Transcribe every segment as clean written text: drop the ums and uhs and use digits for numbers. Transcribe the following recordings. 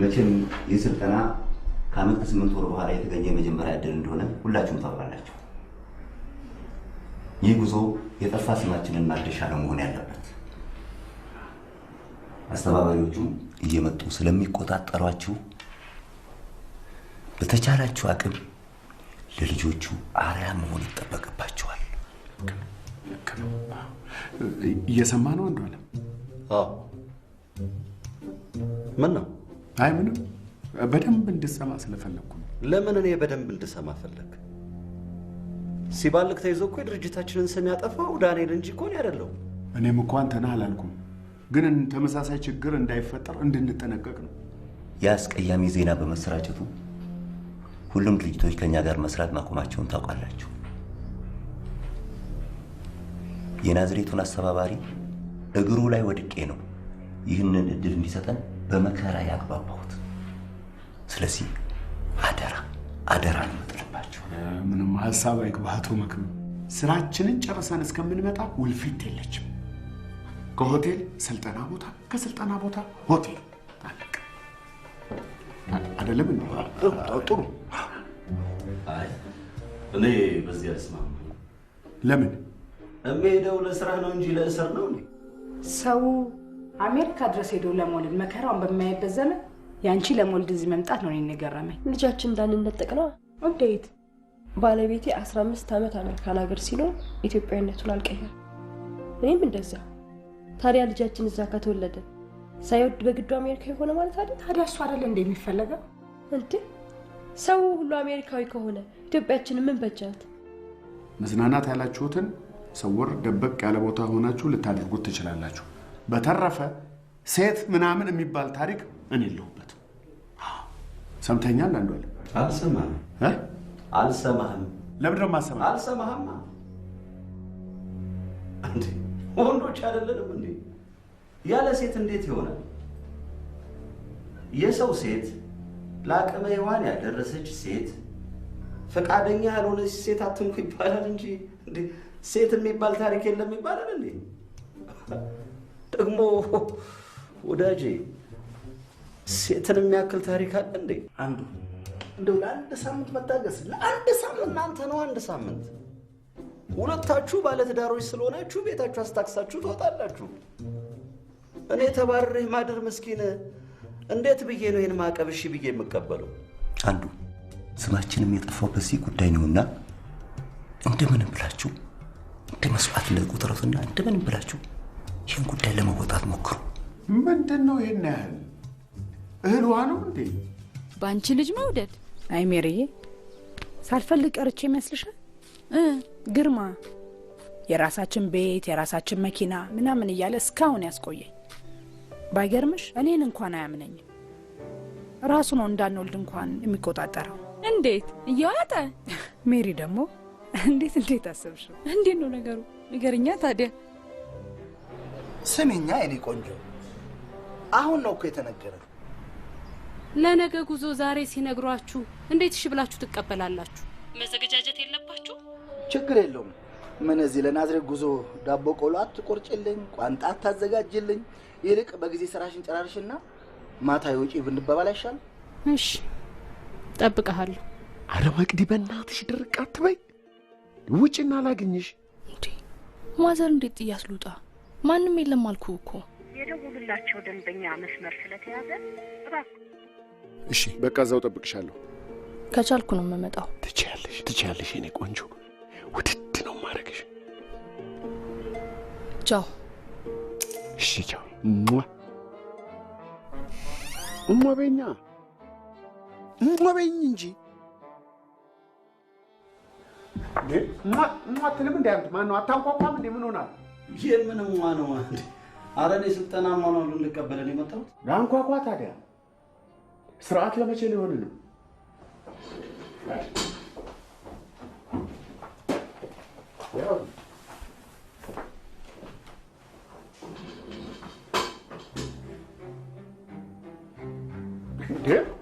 መቼም የስልጠና ከዓመት ከ8 ወር በኋላ የተገኘ የመጀመሪያ ዕድል እንደሆነ ሁላችሁም ታውቃላችሁ። ይህ ጉዞ የጠፋ ስማችንን ማደሻ ነው መሆን ያለበት። አስተባባሪዎቹ እየመጡ ስለሚቆጣጠሯችሁ በተቻላችሁ አቅም ለልጆቹ አርአያ መሆን ይጠበቅባችኋል። እየሰማ ነው እንደሆነ? አዎ። ምን ነው? አይ ምንም፣ በደንብ እንድሰማ ስለፈለኩ ነው። ለምን እኔ በደንብ እንድሰማ ፈለግ? ሲባልክ ተይዞ እኮ የድርጅታችንን ስም ያጠፋው ዳንኤል እንጂ እኮ እኔ አይደለሁም። እኔም እኮ አንተና አላልኩም፣ ግን ተመሳሳይ ችግር እንዳይፈጠር እንድንጠነቀቅ ነው። የአስቀያሚ ዜና በመሰራጨቱ ሁሉም ድርጅቶች ከኛ ጋር መስራት ማቆማቸውን ታውቃላችሁ። የናዝሬቱን አስተባባሪ እግሩ ላይ ወድቄ ነው ይህንን እድል እንዲሰጠን በመከራ ያግባባሁት። ስለዚህ አደራ ነው የምጥልባችሁ። ምንም ሀሳብ አይግባቱ መክሩ። ስራችንን ጨርሰን እስከምንመጣ ውልፊት የለችም። ከሆቴል ስልጠና ቦታ፣ ከስልጠና ቦታ ሆቴል አለቀ። አይደለም እንዴ? ጥሩ። አይ እኔ በዚህ አልስማማም። ለምን? እምሄደው ለስራ ነው እንጂ ለእስር ነው እንዴ? ሰው አሜሪካ ድረስ ሄዶ ለመውለድ መከራውን በማይበት ዘመን ያንቺ ለመውለድ እዚህ መምጣት ነው የነገረመኝ። ልጃችን እንዳንነጠቅ ነው። እንዴት? ባለቤቴ 15 ዓመት አሜሪካን ሀገር ሲኖር ኢትዮጵያዊነቱን አልቀየረም። እኔም እንደዛ። ታዲያ ልጃችን እዛ ከተወለደ ሳይወድ በግዱ አሜሪካ የሆነ ማለት አይደል? ታዲያ እሱ አይደል እንደሚፈልገው እንዴ? ሰው ሁሉ አሜሪካዊ ከሆነ ኢትዮጵያችን ምን በጃት? መዝናናት ያላችሁትን ሰውር ደበቅ ያለ ቦታ ሆናችሁ ልታደርጉት ትችላላችሁ። በተረፈ ሴት ምናምን የሚባል ታሪክ እኔ የለሁበትም። ሰምተኛል? አንዱ አለ። አልሰማህም። ለምን ደግሞ አሰማ? አልሰማህም እንዴ? ወንዶች አይደለንም እንዴ? ያለ ሴት እንዴት ይሆናል? የሰው ሴት ለአቅመ ሔዋን ያልደረሰች ሴት ፈቃደኛ ያልሆነች ሴት አትንኩ ይባላል እንጂ እንዴ ሴት የሚባል ታሪክ የለም ይባላል እንዴ? ደግሞ ወዳጄ ሴትን የሚያክል ታሪክ አለ እንዴ? አንዱ እንደው ለአንድ ሳምንት መታገስ፣ ለአንድ ሳምንት። እናንተ ነው አንድ ሳምንት። ሁለታችሁ ባለትዳሮች ስለሆናችሁ ቤታችሁ አስታክሳችሁ ትወጣላችሁ። እኔ ተባረሬ ማደር መስኪን እንዴት ብዬ ነው ይህን ማዕቀብ እሺ ብዬ የምቀበለው? አንዱ ስማችንም የጠፋው በዚህ ጉዳይ ነውና እንደምንም ብላችሁ እንደ መስዋዕትነት ቁጠሩትና እንደምንም ብላችሁ ይህን ጉዳይ ለመወጣት ሞክሩ። ምንድን ነው ይህን ያህል? እህልዋ ነው እንዴ? በአንቺ ልጅ መውደድ? አይ ሜሪዬ፣ ሳልፈልግ ቀርቼ ይመስልሻል? ግርማ የራሳችን ቤት የራሳችን መኪና ምናምን እያለ እስካሁን ያስቆየኝ። ባይገርምሽ እኔን እንኳን አያምነኝም። ራሱ ነው እንዳንወልድ እንኳን የሚቆጣጠረው። እንዴት እያዋጠ? ሜሪ ደግሞ እንዴት አሰብሽው? እንዴት ነው ነገሩ? ንገርኛ ታዲያ። ስሚኛ የኔ ቆንጆ፣ አሁን ነው እኮ የተነገረ። ለነገ ጉዞ ዛሬ ሲነግሯችሁ እንዴት እሺ ብላችሁ ትቀበላላችሁ? መዘገጃጀት የለባችሁ? ችግር የለውም። ምን እዚህ ለናዝሬት ጉዞ ዳቦ ቆሎ አትቆርጭልኝ፣ ቋንጣ አታዘጋጅልኝ። ይልቅ በጊዜ ስራሽን ጨራርሽና ማታ የውጪ ብንባባል አይሻል? እሺ ጠብቀሃለሁ። አረ መቅዲ በእናትሽ ድርቅ አትበይ። ውጪና ላግኝሽ። እንዴ ማዘር እንዴት ጥያስ ልውጣ? ማንም የለም አልኩ እኮ። የደውሉላቸው ደንበኛ መስመር ስለተያዘ እባክህ። እሺ በቃ እዛው ጠብቅሻለሁ። ከቻልኩ ነው የምመጣው። ትችያለሽ የኔ ቆንጆ። ውድድ ነው ማረግሽ። ቻው። እሺ ቻው። እሞበኛ እሞበኝ እንጂ አትልም እንደ አንተ ማነው? አታንኳኳም እንዴ? ምን ሆናል? የምን ነው እንዴ? ኧረ እኔ ስልጠና ማነው ልንቀበለን የመጣሁት? አንኳኳ። ታዲያ ስርዓት ለመቼ ሊሆን ነው?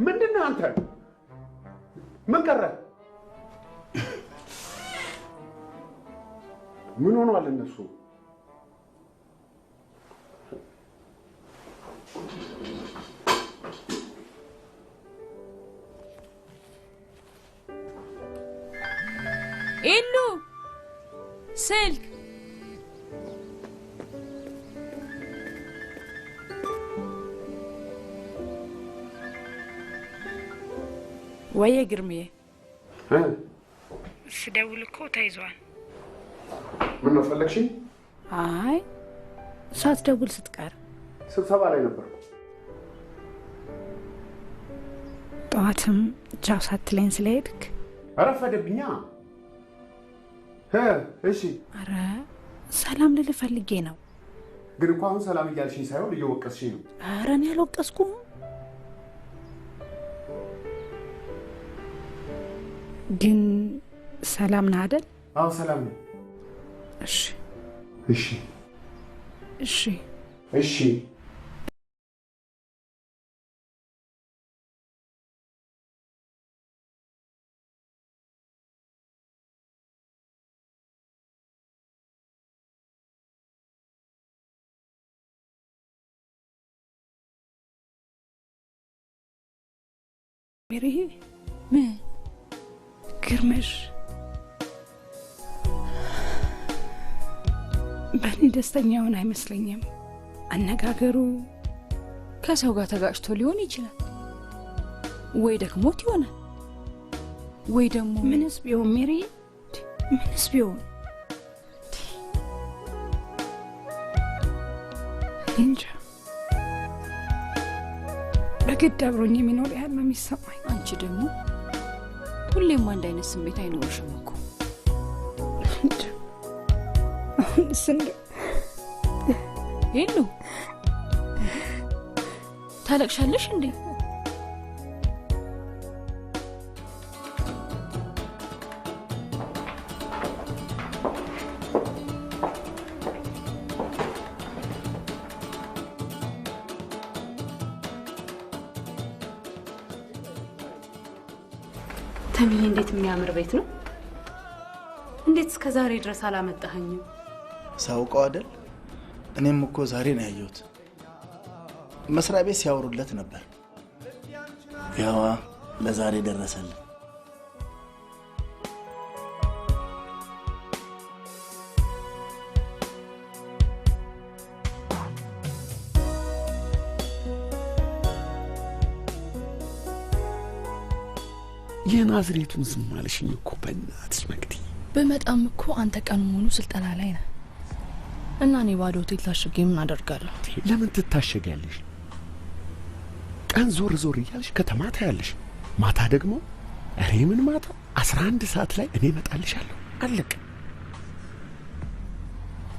ምንድን ነው አንተ? ምን ቀረ? ምን ሆኗል እነሱ? ኢሉ ስልክ ወየ ግርምዬ ስደውል እኮ ተይዟል። ምን ነው ፈለግሽኝ? አይ ሳትደውል ስትቀር ስብሰባ ላይ ነበርኩ። ጠዋትም ቻው ሳትለኝ ስለሄድክ አረፈደብኛ። እሺ አረ ሰላም ልልህ ፈልጌ ነው። ግን እኮ አሁን ሰላም እያልሽኝ ሳይሆን እየወቀስሽኝ ነው። አረ እኔ አልወቀስኩም። ግን ሰላም ነህ አይደል? አዎ ሰላም ነው። እሺ እሺ እሺ እሺ ሜሪ ምን ግርምሽ በእኔ ደስተኛውን አይመስለኝም። አነጋገሩ ከሰው ጋር ተጋጭቶ ሊሆን ይችላል፣ ወይ ደግሞት ይሆናል፣ ወይ ደግሞ ምንስ ቢሆን ሜሪ ምንስ ቢሆን እንጃ በግድ አብሮኝ የሚኖር ያህል ነው የሚሰማኝ። አንቺ ደግሞ ሁሌም አንድ አይነት ስሜት አይኖርሽም እኮ። ሄሎ ታለቅሻለሽ እንዴ? ተምዬ እንዴት የሚያምር ቤት ነው! እንዴት እስከ ዛሬ ድረስ አላመጣኸኝም? ሳውቀው አይደል? እኔም እኮ ዛሬ ነው ያየሁት። መስሪያ ቤት ሲያወሩለት ነበር። ያዋ ለዛሬ ደረሰልን። የናዝሬቱን ዝም አልሽኝ እኮ በእናትሽ መግዲ። በመጣም እኮ አንተ ቀን ሙሉ ስልጠና ላይ ነህ እና እኔ ባዶ ሆቴል ታሽጌ ምን አደርጋለሁ? ለምን ትታሸጊያለሽ? ቀን ዞር ዞር እያልሽ ከተማ ታያለሽ፣ ማታ ደግሞ እኔ ምን ማታ 11 ሰዓት ላይ እኔ እመጣልሻለሁ። አለቀ።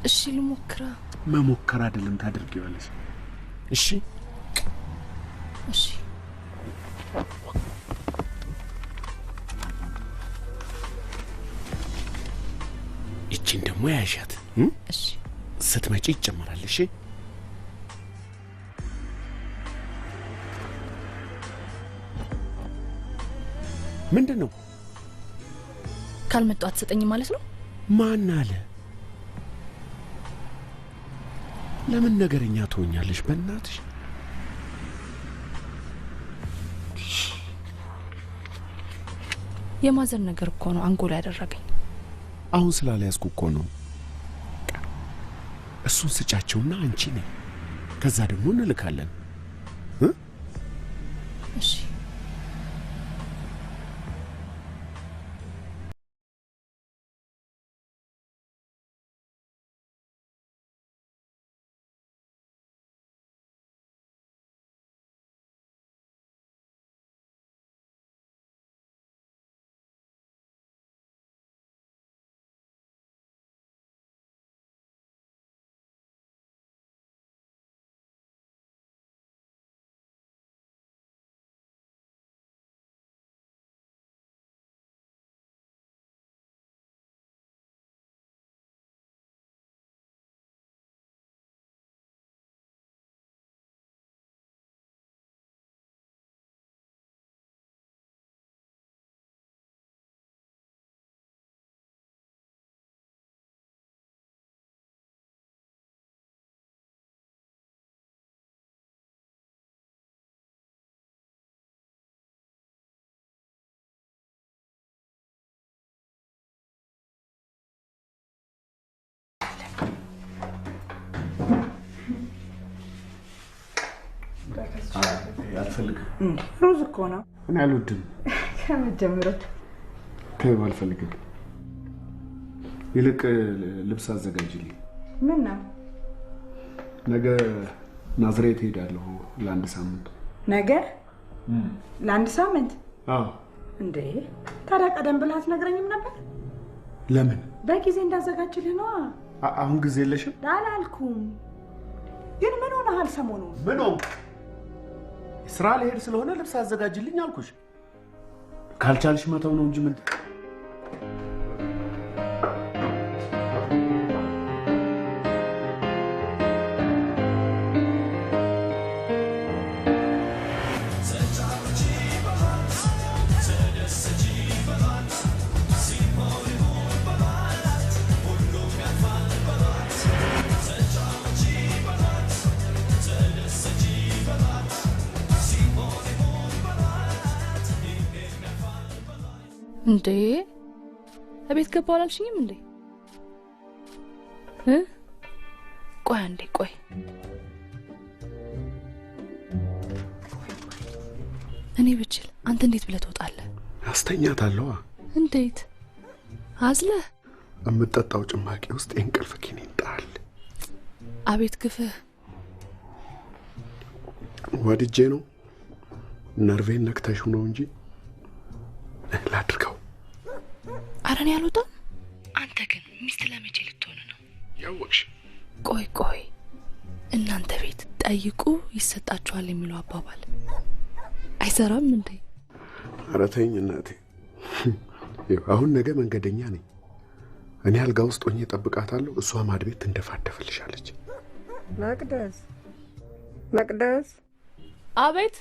እሺ ልሞክራ። መሞከር አይደለም ታደርጊዋለሽ። እሺ እሺ ይቺን ደግሞ ያሻት። እሺ ስትመጪ ይጨመራል። እሺ ምንድነው? ካልመጣ አትሰጠኝ ማለት ነው? ማን አለ? ለምን ነገረኛ ትሆኛለሽ? በእናትሽ የማዘር ነገር እኮ ነው አንጎላ ያደረገኝ። አሁን ስላልያዝኩ እኮ ነው። እሱን ስጫቸውና አንቺ ነኝ ከዛ ደግሞ እንልካለን እሺ አልፈልግም ሩዝ እኮ ነው እኔ አልወድም ከመጀመሩት ከብ አልፈልግም ይልቅ ልብስ አዘጋጅልኝ ምን ነው ነገ ናዝሬት ሄዳለሁ ለአንድ ሳምንት ነገ ለአንድ ሳምንት አዎ እንዴ ታዲያ ቀደም ብለህ አትነግረኝም ነበር ለምን በጊዜ እንዳዘጋጅልህ ነው አሁን ጊዜ የለሽም አላልኩም ግን ምን ሆነሃል ሰሞኑን ምን ሆንክ ስራ ልሄድ ስለሆነ ልብስ አዘጋጅልኝ አልኩሽ ካልቻልሽ መተው ነው እንጂ ምን እንዴ እቤት ገባው አላልሽኝም እንዴ ቆይ አንዴ ቆይ እኔ ብችል አንተ እንዴት ብለህ ትወጣለህ አስተኛታለሁ እንዴት አዝለህ እምጠጣው ጭማቂ ውስጥ የእንቅልፍ ኪኒን ጣል አቤት ግፍህ ወድጄ ነው ነርቬን ነክተሽ ነው እንጂ ላድርገው አረን ያሉታ አንተ ግን ሚስት ለመቼ ልትሆን ነው ያወቅሽ ቆይ እናንተ ቤት ጠይቁ ይሰጣችኋል የሚለው አባባል አይሰራም እንዴ ኧረ ተይኝ እናቴ አሁን ነገ መንገደኛ ነኝ እኔ አልጋ ውስጥ ሆኜ እጠብቃታለሁ እሷ ማድ ቤት እንደፋደፍልሻለች መቅደስ አቤት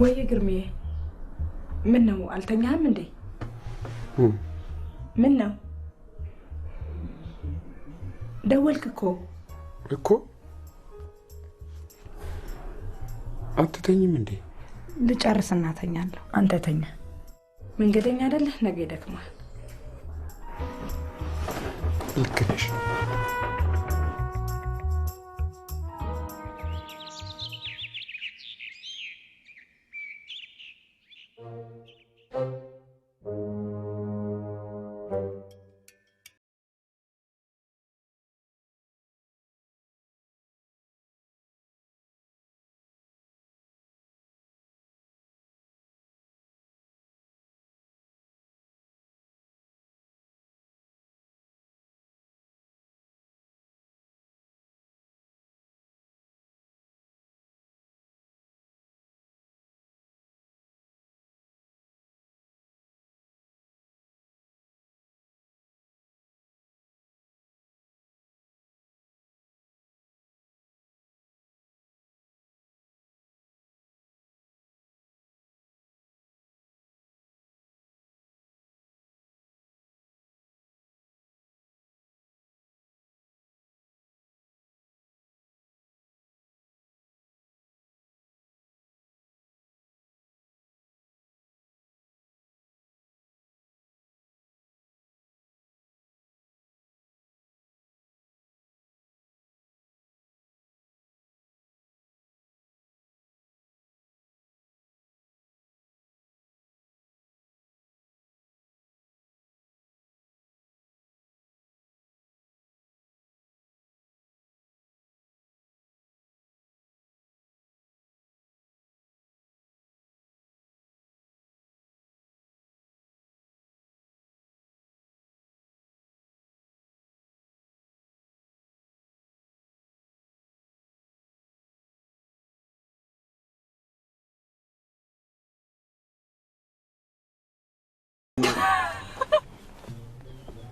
ወይ ግርሜ ምን ነው አልተኛህም እንዴ ምን ነው ደወልክ እኮ አትተኝም እንዴ ልጨርስና ተኛለሁ አንተ ተኛ መንገደኛ አይደለህ ነገ ይደክማል ልክ ነሽ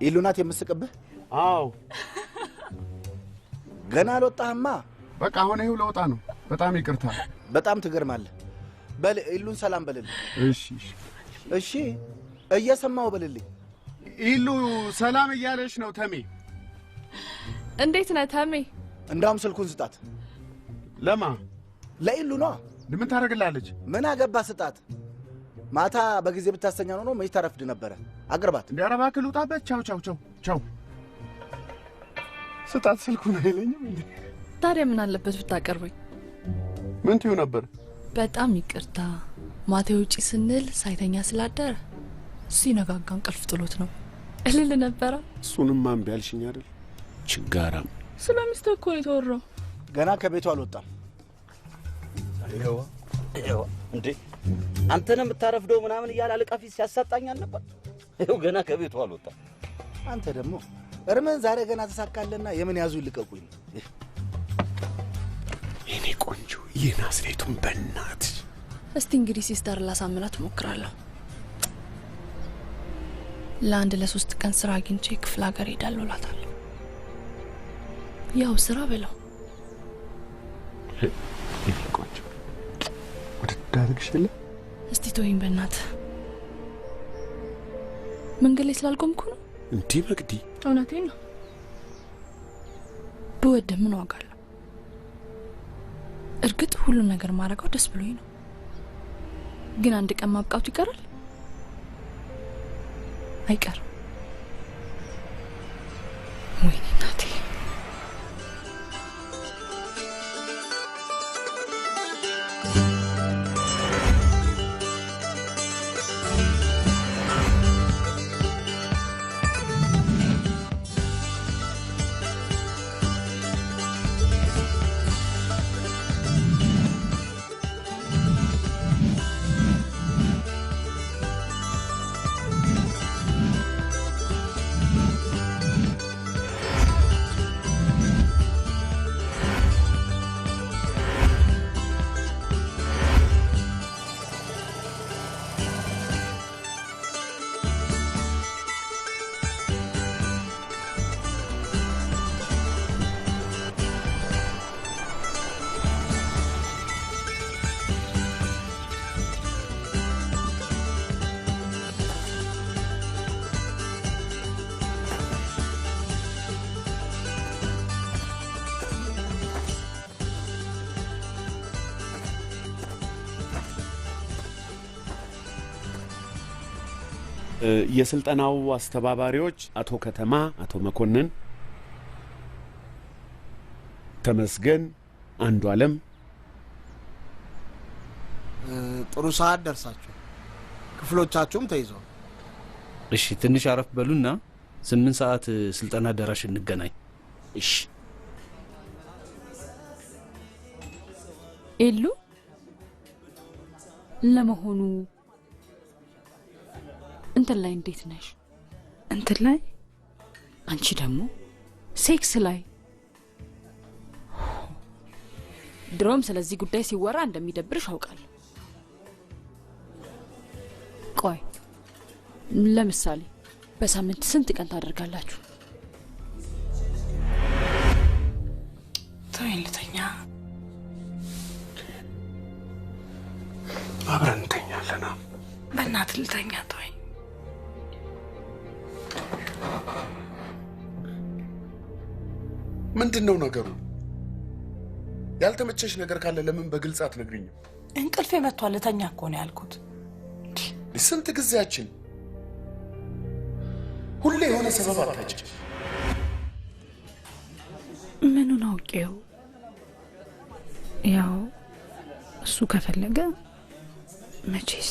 ኢሉናት የምስቅብህ? አዎ። ገና አልወጣህማ። በቃ አሁን ይኸው ለወጣ ነው። በጣም ይቅርታ። በጣም ትገርማለህ። በል ኢሉን ሰላም በልልኝ። እሺ እየሰማው በልልኝ። ኢሉ ሰላም እያለሽ ነው ተሜ። እንዴት ነህ ተሜ? እንዳውም ስልኩን ስጣት። ለማ? ለኢሉ ነው። ምን ታደርግላለች? ምን አገባ ስጣት። ማታ በጊዜ ብታስተኛ ነው መች ታረፍድ ነበረ። አቅርባት። እንዲያረባ ክሉጣበት። ቻው ቻው ቻው ቻው። ስጣት ስልኩን አይለኝም እንዴ? ታዲያ ምን አለበት ብታቀርበኝ? ምን ትዩ ነበር? በጣም ይቅርታ ማታ ውጪ ስንል ሳይተኛ ስላደረ ሲነጋጋ እንቅልፍ ጥሎት ነው እልል ነበረ። እሱንም ማንቢ ያልሽኝ አይደል? ችጋራም ስለሚስት እኮ የተወራው ገና ከቤቱ አልወጣም። ይኸው እንዴ አንተን የምታረፍደው ምናምን እያለ አለቃ ፊት ሲያሳጣኛል ነበር። ይኸው ገና ከቤቱ አልወጣም። አንተ ደግሞ እርምን ዛሬ ገና ተሳካለና የምን ያዙ ይልቀቁኝ። የኔ ቆንጆ የናዝሬቱን በእናት እስቲ እንግዲህ ሲስተር ላሳምናት እሞክራለሁ። ለአንድ ለሶስት ቀን ስራ አግኝቼ ክፍለ ሀገር ሄዳለሁ እላታለሁ። ያው ስራ በለው። የኔ ቆንጆ ወደ ዳርግሽለ እስቲ ተወኝ በእናት። መንገድ ላይ ስላልቆምኩ ነው እንዴ መቅዲ? እውነቴን ነው። ብወድህ ምን ዋጋ አለው? እርግጥ ሁሉን ነገር ማድረገው ደስ ብሎኝ ነው። ግን አንድ ቀን ማብቃቱ ይቀራል? አይቀርም። ወይኔ እናቴ። የስልጠናው አስተባባሪዎች አቶ ከተማ፣ አቶ መኮንን፣ ተመስገን፣ አንዱ ዓለም። ጥሩ ሰዓት ደርሳችሁ ክፍሎቻችሁም ተይዘዋል። እሺ ትንሽ አረፍ በሉና 8 ሰዓት ስልጠና አዳራሽ እንገናኝ። እሺ። ኤሉ ለመሆኑ እንትን ላይ እንዴት ነሽ? እንትን ላይ አንቺ ደግሞ ሴክስ ላይ። ድሮም ስለዚህ ጉዳይ ሲወራ እንደሚደብርሽ አውቃለሁ። ቆይ ለምሳሌ በሳምንት ስንት ቀን ታደርጋላችሁ? ተወኝ ልተኛ። አብረን እንተኛለን። በእናትህ ልተኛ ተወኝ። ምንድነው ነገሩ? ያልተመቸሽ ነገር ካለ ለምን በግልጽ አትነግሪኝም? እንቅልፌ መጥቷል ልተኛ እኮ ነው ያልኩት። ስንት ጊዜያችን ሁሌ የሆነ ሰበብ አታጭ። ምኑን አውቄው? ያው እሱ ከፈለገ መቼስ።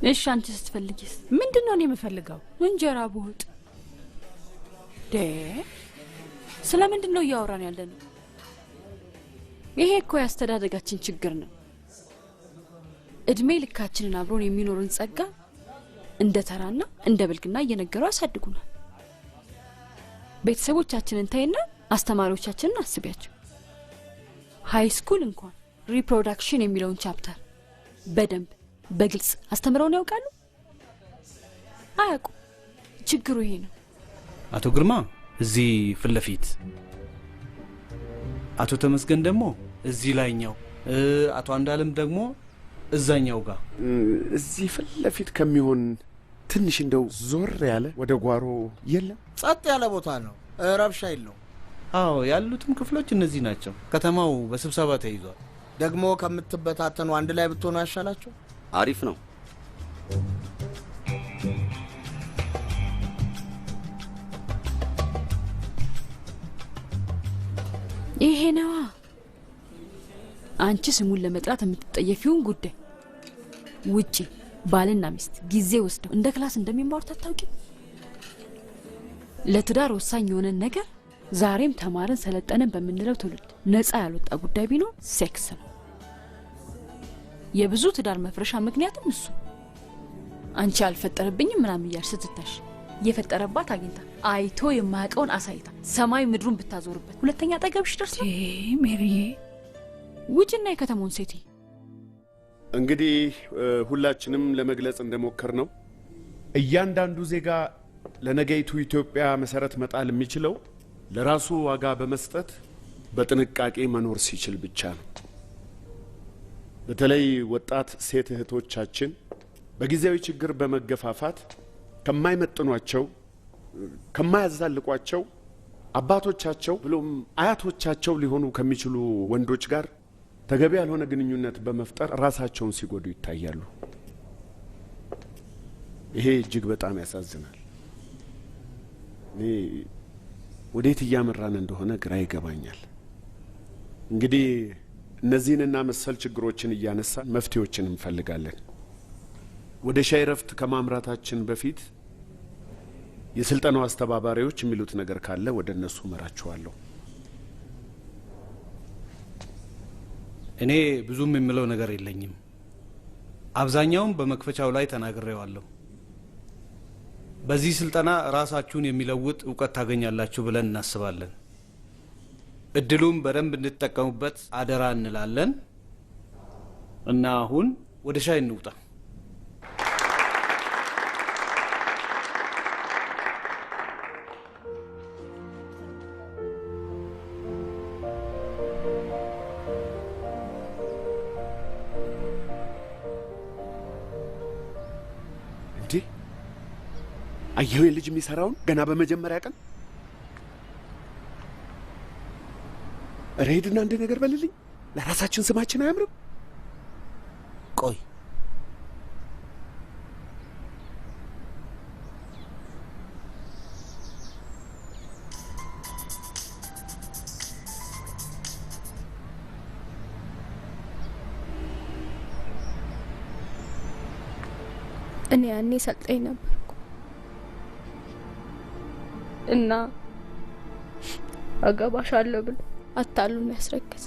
እሺ አንቺ ስትፈልጊስ? ምንድነው እኔ የምፈልገው? እንጀራ በወጥ። ስለምንድን ነው እያወራን ያለነው? ይሄ እኮ ያስተዳደጋችን ችግር ነው። እድሜ ልካችንን አብሮን የሚኖርን ጸጋ እንደ ተራና እንደ ብልግና እየነገሩ ያሳድጉናል። ቤተሰቦቻችንን ታይና አስተማሪዎቻችንን አስቢያቸው። ሃይ ስኩል እንኳን ሪፕሮዳክሽን የሚለውን ቻፕተር በደንብ በግልጽ አስተምረውን ያውቃሉ? አያውቁም። ችግሩ ይሄ ነው። አቶ ግርማ እዚህ ፊት ለፊት፣ አቶ ተመስገን ደግሞ እዚህ ላይኛው፣ አቶ አንዳለም ደግሞ እዛኛው ጋር። እዚህ ፊት ለፊት ከሚሆን ትንሽ እንደው ዞር ያለ ወደ ጓሮ የለም? ጸጥ ያለ ቦታ ነው፣ ረብሻ የለውም። አዎ ያሉትም ክፍሎች እነዚህ ናቸው። ከተማው በስብሰባ ተይዟል። ደግሞ ከምትበታተኑ አንድ ላይ ብትሆኑ ያሻላችሁ። አሪፍ ነው። ይሄ ነዋ አንቺ ስሙን ለመጥራት የምትጠየፊውን ጉዳይ። ውጪ ባልና ሚስት ጊዜ ወስደው እንደ ክላስ እንደሚማሩት አታውቂ? ለትዳር ወሳኝ የሆነ ነገር ዛሬም ተማርን ሰለጠነን በምንለው ትውልድ ነፃ ያልወጣ ጉዳይ ቢኖር ሴክስ ነው። የብዙ ትዳር መፍረሻ ምክንያትም እሱ። አንቺ አልፈጠረብኝም ምናምን እያልሽ ስትታሽ የፈጠረባት አግኝታ አይቶ የማያውቀውን አሳይታ ሰማይ ምድሩን ብታዞርበት ሁለተኛ አጠገብሽ ደርሳ ሜሪዬ ውጭና የከተማውን ሴት እንግዲህ ሁላችንም ለመግለጽ እንደሞከር ነው እያንዳንዱ ዜጋ ለነገይቱ ኢትዮጵያ መሰረት መጣል የሚችለው ለራሱ ዋጋ በመስጠት በጥንቃቄ መኖር ሲችል ብቻ ነው። በተለይ ወጣት ሴት እህቶቻችን በጊዜያዊ ችግር በመገፋፋት ከማይመጥኗቸው ከማያዛልቋቸው አባቶቻቸው ብሎም አያቶቻቸው ሊሆኑ ከሚችሉ ወንዶች ጋር ተገቢ ያልሆነ ግንኙነት በመፍጠር ራሳቸውን ሲጎዱ ይታያሉ። ይሄ እጅግ በጣም ያሳዝናል። እኔ ወዴት እያመራን እንደሆነ ግራ ይገባኛል። እንግዲህ እነዚህንና መሰል ችግሮችን እያነሳን መፍትሄዎችን እንፈልጋለን። ወደ ሻይ ረፍት ከማምራታችን በፊት የስልጠናው አስተባባሪዎች የሚሉት ነገር ካለ ወደ እነሱ መራቸዋለሁ። እኔ ብዙም የምለው ነገር የለኝም። አብዛኛውን በመክፈቻው ላይ ተናግሬዋለሁ። በዚህ ስልጠና ራሳችሁን የሚለውጥ እውቀት ታገኛላችሁ ብለን እናስባለን። እድሉም በደንብ እንድትጠቀሙበት አደራ እንላለን እና አሁን ወደ ሻይ እንውጣ። አየሁ የልጅ የሚሰራውን ገና በመጀመሪያ ቀን። ሬድና አንድ ነገር በልልኝ። ለራሳችን ስማችን አያምርም? ቆይ እኔ ያኔ ሰልጠኝ ነበርኩ እና አገባሻለሁ ብሎ አታሉን ያስረከሰ።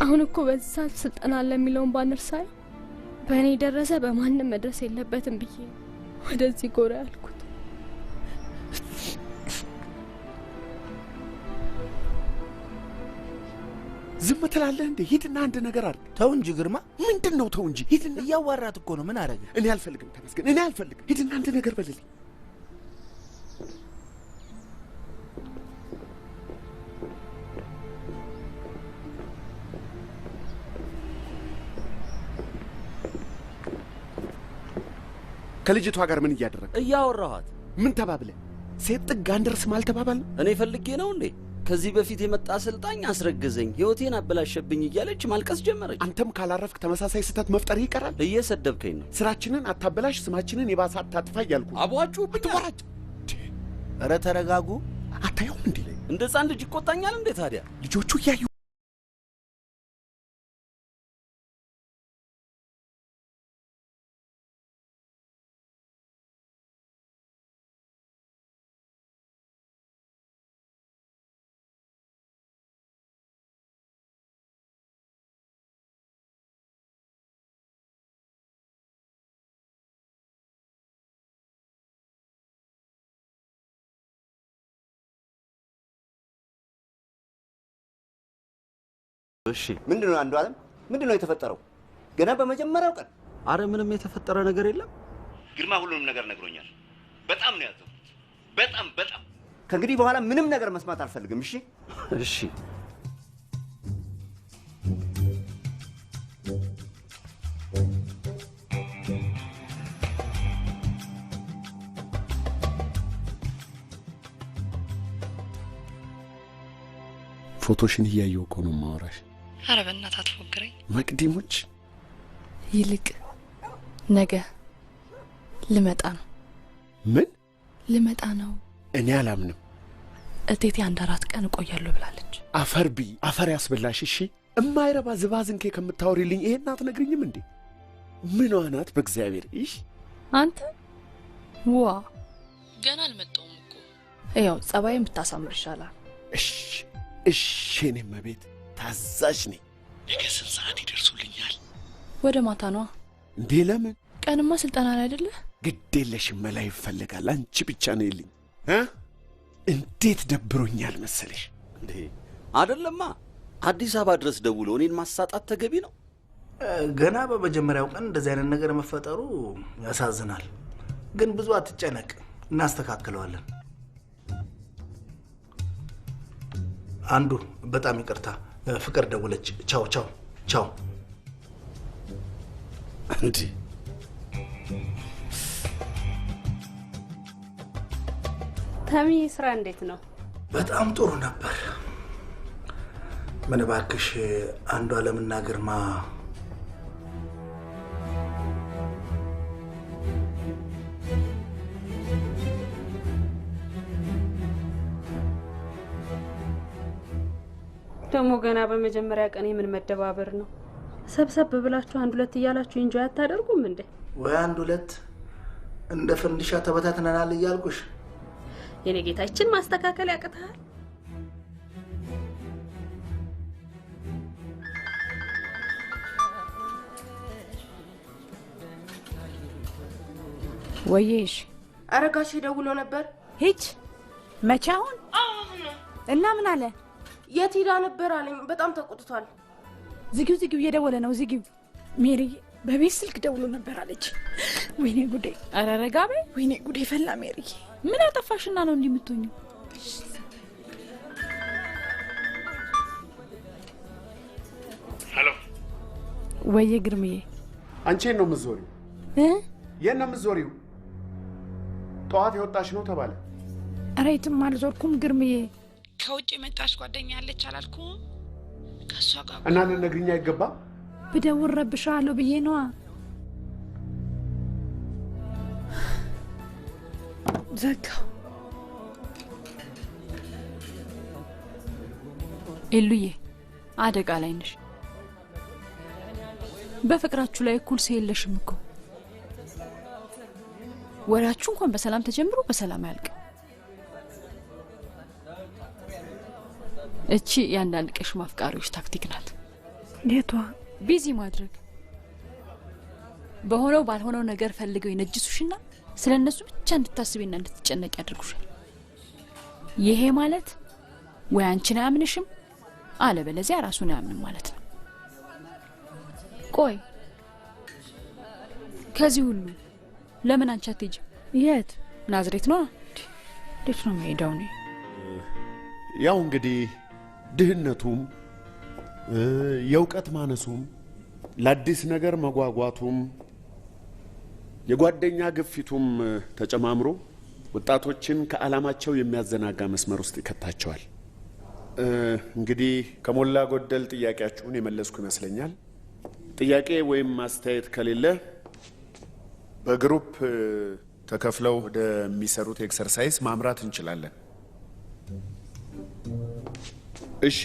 አሁን እኮ በዛ ስልጠና ለሚለውን ባነር ሳይ በእኔ ደረሰ በማንም መድረስ የለበትም ብዬ ወደዚህ ጎራ ያልኩት። ዝም ትላለህ እንዴ? ሂድና አንድ ነገር አድርግ። ተው እንጂ ግርማ። ምንድን ነው ተው እንጂ? ሂድና። እያዋራት እኮ ነው። ምን አረገ? እኔ አልፈልግም ተመስገን፣ እኔ አልፈልግም። ሂድና አንድ ነገር በልልኝ። ከልጅቷ ጋር ምን እያደረግ? እያወራኋት። ምን ተባብለ? ሴት ጥግ አንደርስም አልተባባልንም? እኔ ፈልጌ ነው እንዴ? ከዚህ በፊት የመጣ አሰልጣኝ አስረገዘኝ፣ ህይወቴን አበላሸብኝ እያለች ማልቀስ ጀመረች። አንተም ካላረፍክ ተመሳሳይ ስህተት መፍጠር ይቀራል። እየሰደብከኝ ነው። ስራችንን አታበላሽ፣ ስማችንን የባሰ አታጥፋ እያልኩ። አቧጩብኝ። አትወራጭ። ኧረ ተረጋጉ። አታየውም እንዴ? እንደ ህፃን ልጅ ይቆጣኛል እንዴ ታዲያ? ልጆቹ እያዩ እሺ ምንድነው አንዱ ዓለም? ምንድነው የተፈጠረው? ገና በመጀመሪያው ቀን አረ ምንም የተፈጠረ ነገር የለም። ግርማ ሁሉንም ነገር ነግሮኛል። በጣም ነው ያዘንኩት። በጣም ከእንግዲህ በኋላ ምንም ነገር መስማት አልፈልግም። እሺ እሺ። ፎቶሽን እያየሁ እኮ ነው የማወራሽ። ኧረ በእናትህ አትፎግረኝ መቅዲሞች። ይልቅ ነገ ልመጣ ነው። ምን ልመጣ ነው? እኔ አላምንም። እቴቴ 1-4 ቀን እቆያለሁ ብላለች። አፈር ያስበላሽ። እሺ እማይረባ ዝባዝንኬ ከምታወሪልኝ ይሄን አትነግሪኝም እንዴ? ምን ዋናት በእግዚአብሔር። እሺ አንተ ዋ ገና አልመጣሁም እኮ። ያው ጸባይን ብታሳምር ይሻላል። እሺ እኔም ቤት ታዛዥ ነኝ። ነገ ስንት ሰዓት ይደርሱልኛል? ወደ ማታ ነዋ። እንዴ ለምን? ቀንማ ስልጠና ላይ አይደለ? ግድ የለሽም፣ መላ ይፈልጋል። አንቺ ብቻ ነው የልኝ። እንዴት ደብሮኛል መሰለሽ። እንዴ አይደለማ፣ አዲስ አበባ ድረስ ደውሎ እኔን ማሳጣት ተገቢ ነው? ገና በመጀመሪያው ቀን እንደዚህ አይነት ነገር መፈጠሩ ያሳዝናል። ግን ብዙ አትጨነቅ፣ እናስተካክለዋለን። አንዱ በጣም ይቅርታ፣ ፍቅር ደውለች። ቻው። እንዴ ተሚ ስራ እንዴት ነው? በጣም ጥሩ ነበር። ምን እባክሽ አንዱ አለምና ግርማ ደግሞ ገና በመጀመሪያ ቀን የምን መደባበር ነው? ሰብሰብ ብላችሁ 1-2 እያላችሁ ኢንጆይ አታደርጉም እንዴ? ወይ 1-2 እንደ ፈንዲሻ ተበታትነናል እያልኩሽ። የኔ ጌታችን ማስተካከል ያቅታል። ወይሽ አረጋሽ ደውሎ ነበር። ሂጅ። መቼ? አሁን? አሁን ነው። እና ምን አለ? የት ሄዳ ነበር አለኝ። በጣም ተቆጥቷል። ዝጊው እየደወለ ነው። ዝጊው። ሜሪ በቤት ስልክ ደውሎ ነበር አለች። ወይኔ ጉዴ! ኧረ ረጋ በይ። ወይኔ ጉዴ ፈላ። ሜሪ ምን አጠፋሽና ነው እንዲህ የምትሆኚው? ሄሎ። ወይዬ ግርምዬ፣ አንቺ ነው የምትዞሪው? የት ነው የምትዞሪው? ጠዋት የወጣሽ ነው ተባለ። ኧረ የትም አልዞርኩም ግርምዬ። ከውጭ የመጣች ጓደኛ አለች አላልኩም? ከሷ ጋር እና ልትነግሪኝ አይገባም? ብደውል ረብሻለሁ ብዬ ነዋ። ዘጋው። ኤሉዬ አደጋ ላይ ነሽ። በፍቅራችሁ ላይ እኩል የለሽም እኮ። ወራችሁ እንኳን በሰላም ተጀምሮ በሰላም አያልቅ። እቺ ያንዳንድ ቀሽ ማፍቃሪዎች ታክቲክ ናት። የቷ? ቢዚ ማድረግ። በሆነው ባልሆነው ነገር ፈልገው ይነጅሱሽና ስለነሱ ብቻ እንድታስቢና እንድትጨነቂ ያድርጉሻል። ይሄ ማለት ወይ አንቺን አያምንሽም አለበለዚያ ራሱን አያምንም ማለት ነው። ቆይ ከዚህ ሁሉ ለምን አንቺ አትሄጂም? የት? ናዝሬት ነው። እንዴት ነው የምሄደው እኔ? ያው እንግዲህ ድህነቱም የእውቀት ማነሱም ለአዲስ ነገር መጓጓቱም የጓደኛ ግፊቱም ተጨማምሮ ወጣቶችን ከዓላማቸው የሚያዘናጋ መስመር ውስጥ ይከታቸዋል። እንግዲህ ከሞላ ጎደል ጥያቄያችሁን የመለስኩ ይመስለኛል። ጥያቄ ወይም ማስተያየት ከሌለ በግሩፕ ተከፍለው ወደሚሰሩት ኤክሰርሳይዝ ማምራት እንችላለን። እሺ፣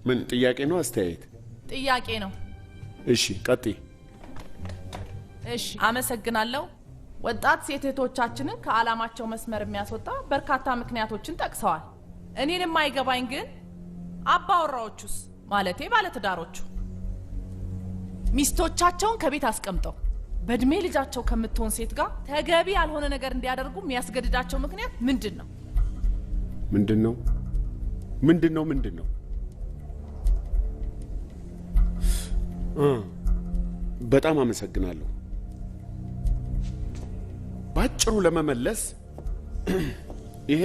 ምን ጥያቄ ነው አስተያየት? ጥያቄ ነው። እሺ ቀጥይ። እሺ አመሰግናለሁ። ወጣት ሴት እህቶቻችንን ከዓላማቸው መስመር የሚያስወጣ በርካታ ምክንያቶችን ጠቅሰዋል። እኔን የማይገባኝ ግን አባወራዎቹስ ማለቴ ባለትዳሮቹ ሚስቶቻቸውን ከቤት አስቀምጠው በእድሜ ልጃቸው ከምትሆን ሴት ጋር ተገቢ ያልሆነ ነገር እንዲያደርጉ የሚያስገድዳቸው ምክንያት ምንድን ነው? ምንድን ነው? በጣም አመሰግናለሁ። ባጭሩ ለመመለስ ይሄ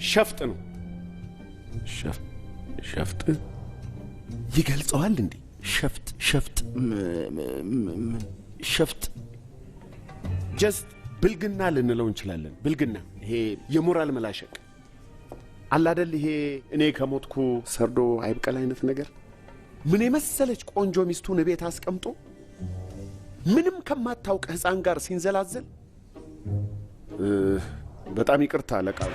ሸፍጥ ነው። ሸፍጥ ይገልጸዋል እንዴ? ሸፍጥ ጀስት ብልግና ልንለው እንችላለን። ብልግና ይሄ የሞራል መላሸቅ አላደል። ይሄ እኔ ከሞትኩ ሰርዶ አይብቀል አይነት ነገር። ምን የመሰለች ቆንጆ ሚስቱን ቤት አስቀምጦ ምንም ከማታውቅ ሕፃን ጋር ሲንዘላዘል። በጣም ይቅርታ ለቃሉ።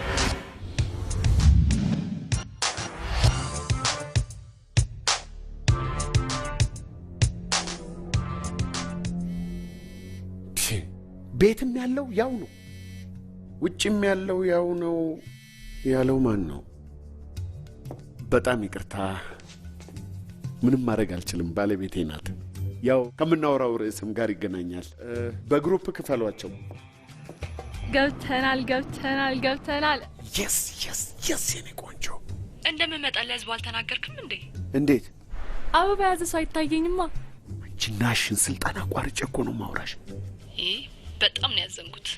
ቤትም ያለው ያው ነው፣ ውጭም ያለው ያው ነው ያለው ማን ነው? በጣም ይቅርታ፣ ምንም ማድረግ አልችልም። ባለቤቴ ናት። ያው ከምናወራው ርዕስም ጋር ይገናኛል። በግሩፕ ክፈሏቸው። ገብተናል። የስ የኔ ቆንጆ። እንደምመጣ ለህዝቡ አልተናገርክም እንዴ? እንዴት? አበባ ያዘ ሰው አይታየኝማ። ጅናሽን ስልጣን አቋርጬ እኮ ነው ማውራሽ። በጣም ነው ያዘንኩት።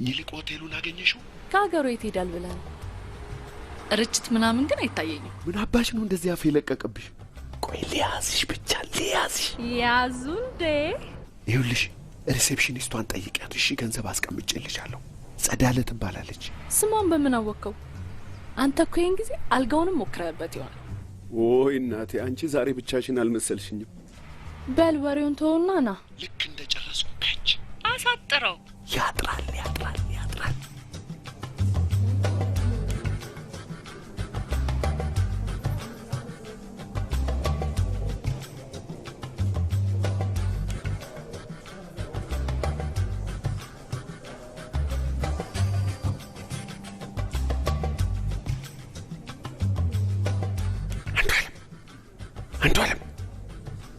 ይልቅ ሆቴሉን አገኘሽው? ከሀገሩ የት ሄዳል ብለን ርችት ምናምን ግን አይታየኝም። ምን አባሽ ነው እንደዚህ አፍ የለቀቀብሽ? ቆይ ሊያዝሽ ብቻ ሊያዝሽ። ያዙ እንዴ? ይኸውልሽ ሪሴፕሽኒስቷን ጠይቂያት እሺ? ገንዘብ አስቀምጬልሻለሁ። ጸዳለ ትባላለች። ስሟን በምን አወቀው? አንተ እኮ ይሄን ጊዜ አልጋውንም ሞክረህበት ይሆናል። ወይ እናቴ፣ አንቺ ዛሬ ብቻሽን አልመሰልሽኝም። በል ወሬውን ተውና ና። ልክ እንደጨረስኩ ከች አሳጥረው። ያጥራል።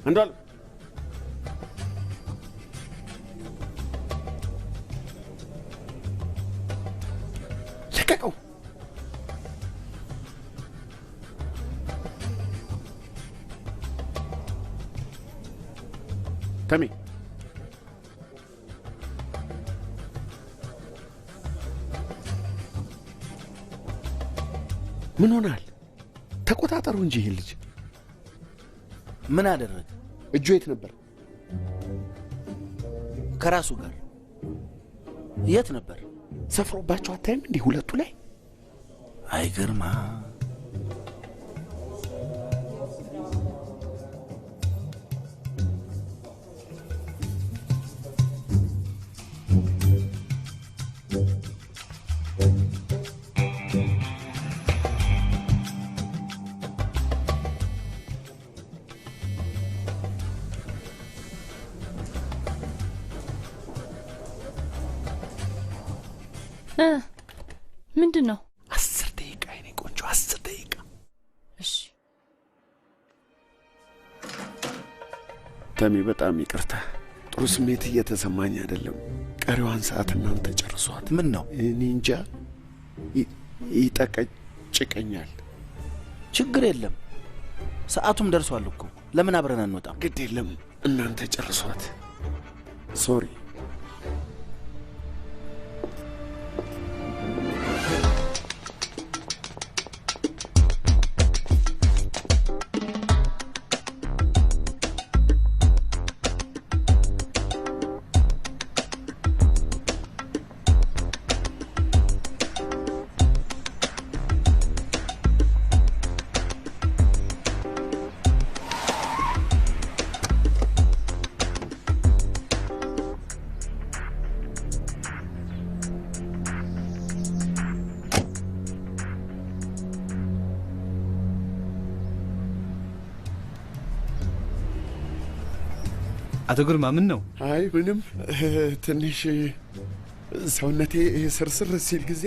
አንዷለም ለቀቀው። ተሜ ምን ሆናል? ተቆጣጠሩ እንጂ ይሄ ልጅ ምን አደረገ? እጁ የት ነበር? ከራሱ ጋር። የት ነበር? ሰፍሮባቸው አታይም እንዲህ ሁለቱ ላይ? አይገርማ። ምንድን ነው? 10 ደቂቃ የኔ ቆንጆ፣ 10 ደቂቃ። እሺ ተሜ፣ በጣም ይቅርታ። ጥሩ ስሜት እየተሰማኝ አይደለም። ቀሪዋን ሰዓት እናንተ ጨርሷት። ምን ነው? እኔ እንጃ፣ ይጠቀጭቀኛል። ችግር የለም፣ ሰዓቱም ደርሷል እኮ። ለምን አብረን አንወጣም? ግድ የለም፣ እናንተ ጨርሷት። ሶሪ። አቶ ግርማ ምን ነው? አይ ምንም፣ ትንሽ ሰውነቴ ስርስር ሲል ጊዜ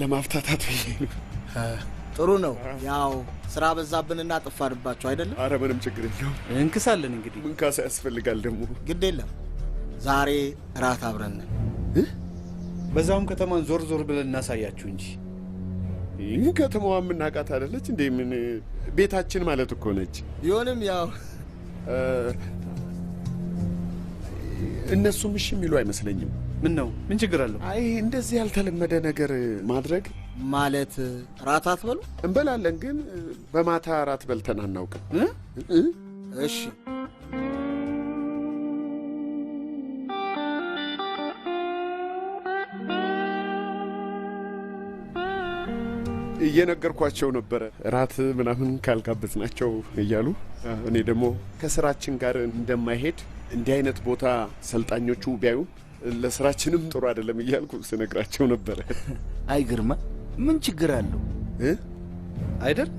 ለማፍታታት ብዬ ነው። ጥሩ ነው። ያው ስራ በዛብንና ጠፋንባቸው አይደለም? አረ ምንም ችግር የለውም። እንክሳለን። እንግዲህ ምን ካሳ ያስፈልጋል ደግሞ? ግድ የለም፣ ዛሬ ራት አብረን ነን። በዛውም ከተማን ዞር ዞር ብለን እናሳያችሁ እንጂ። ይህ ከተማዋ የምናውቃት አይደለች እንዴ? ምን ቤታችን ማለት እኮ ነች። ቢሆንም ያው እነሱም እሺ የሚሉ አይመስለኝም። ምን ነው? ምን ችግር አለው? አይ እንደዚህ ያልተለመደ ነገር ማድረግ ማለት ራት አትበሉ? እንበላለን፣ ግን በማታ ራት በልተን አናውቅም። እሺ እየነገርኳቸው ነበረ ራት ምናምን ካልጋበዝናቸው እያሉ። እኔ ደግሞ ከስራችን ጋር እንደማይሄድ እንዲህ አይነት ቦታ ሰልጣኞቹ ቢያዩ ለስራችንም ጥሩ አይደለም እያልኩ ስነግራቸው ነበረ። አይ ግርማ፣ ምን ችግር አለው አይደል?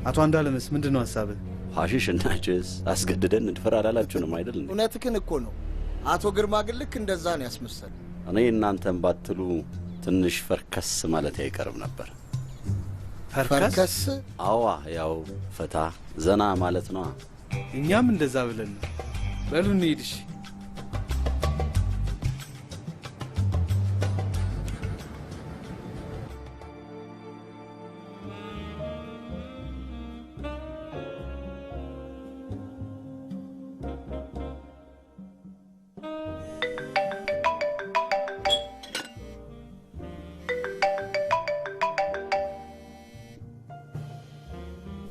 አቶ አንዳለምስ ምንድን ነው ሀሳብህ? ሐሺሽ እና ጭስ አስገድደን እንድፈራ አላላችሁንም አይደል? እውነትህን እኮ ነው። አቶ ግርማ ግን ልክ እንደዛ ነው ያስመሰል። እኔ እናንተን ባትሉ ትንሽ ፈርከስ ማለት አይቀርም ነበር። ፈርከስ? አዋ፣ ያው ፈታ ዘና ማለት ነው። እኛም እንደዛ ብለን ነው። በሉ እንሂድ። እሺ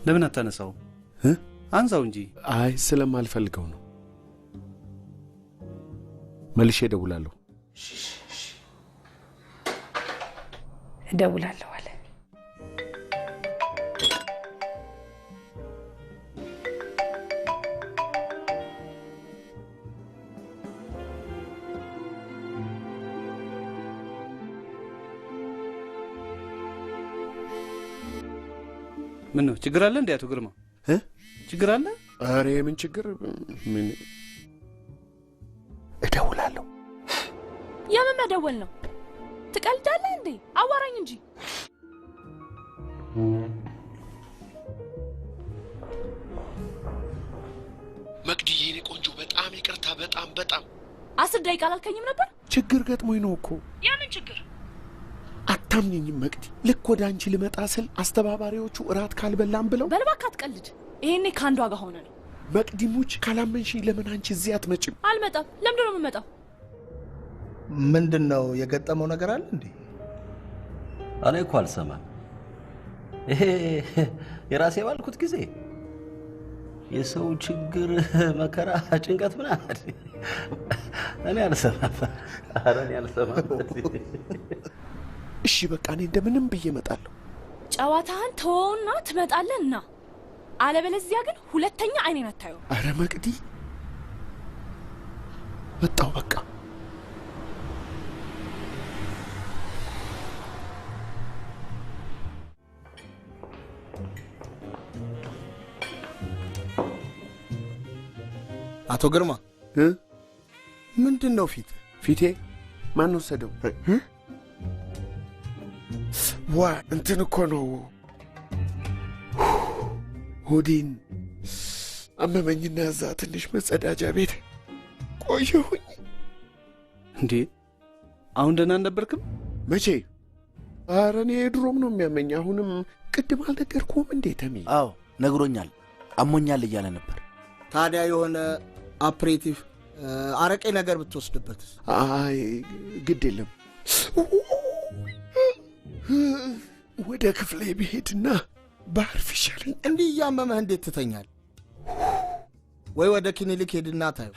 ለምን አታነሳው? አንሳው እንጂ። አይ ስለማልፈልገው ነው። መልሼ እደውላለሁ። እደውላለሁ አለ። ምን ነው? ችግር አለ እንዴ አቶ ግርማ? ችግር አለ? አሬ ምን ችግር? ምን እደውላለሁ። የምን መደወል ነው? ትቀልዳለህ እንዴ? አዋራኝ እንጂ። መቅድዬ፣ እኔ ቆንጆ፣ በጣም ይቅርታ። በጣም 10 ደቂቃ አላልከኝም ነበር? ችግር ገጥሞኝ ነው እኮ። የምን ችግር? አታምኝም መቅዲ። ልክ ወደ አንቺ ልመጣ ስል አስተባባሪዎቹ እራት ካልበላም ብለው። በል እባክህ አትቀልድ። ይሄኔ ከአንዷ ጋር ሆነ ነው። መቅዲሙች፣ ካላመንሽኝ ለምን አንቺ እዚህ አትመጭም? አልመጣም። ለምንድን ነው የምመጣው? ምንድን ነው የገጠመው ነገር አለ እንዴ? እኔ እኮ አልሰማም። ይሄ የራሴ ባልኩት ጊዜ የሰው ችግር፣ መከራ፣ ጭንቀት ምናምን እኔ አልሰማም። ኧረ እኔ አልሰማም። እሺ በቃ እኔ እንደምንም ብዬ እመጣለሁ። ጨዋታህን ተወውና ትመጣለህና፣ አለበለዚያ ግን ሁለተኛ አይኔን አታየውም። አረ መቅዲ፣ መጣሁ በቃ። አቶ ግርማ፣ ምንድን ነው ፊቴ? ማን ወሰደው? ዋ እንትን እኮ ነው። ሆዴን አመመኝና እዛ ትንሽ መጸዳጃ ቤት ቆየሁኝ። እንዴ አሁን ደህና አልነበርክም? መቼ? ኧረ እኔ ድሮም ነው የሚያመኝ። አሁንም ቅድም አልነገርኩህም እንዴ ተሜ? አዎ ነግሮኛል፣ አሞኛል እያለ ነበር። ታዲያ የሆነ አፕሬቲቭ አረቄ ነገር ብትወስድበት? አይ ግድ የለም። ወደ ክፍሌ ብሄድና ባርፍ ይሻለኝ። እንዲህ እያመመህ እንዴት ትተኛል? ወይ ወደ ክሊኒክ ሄድና ታዩ።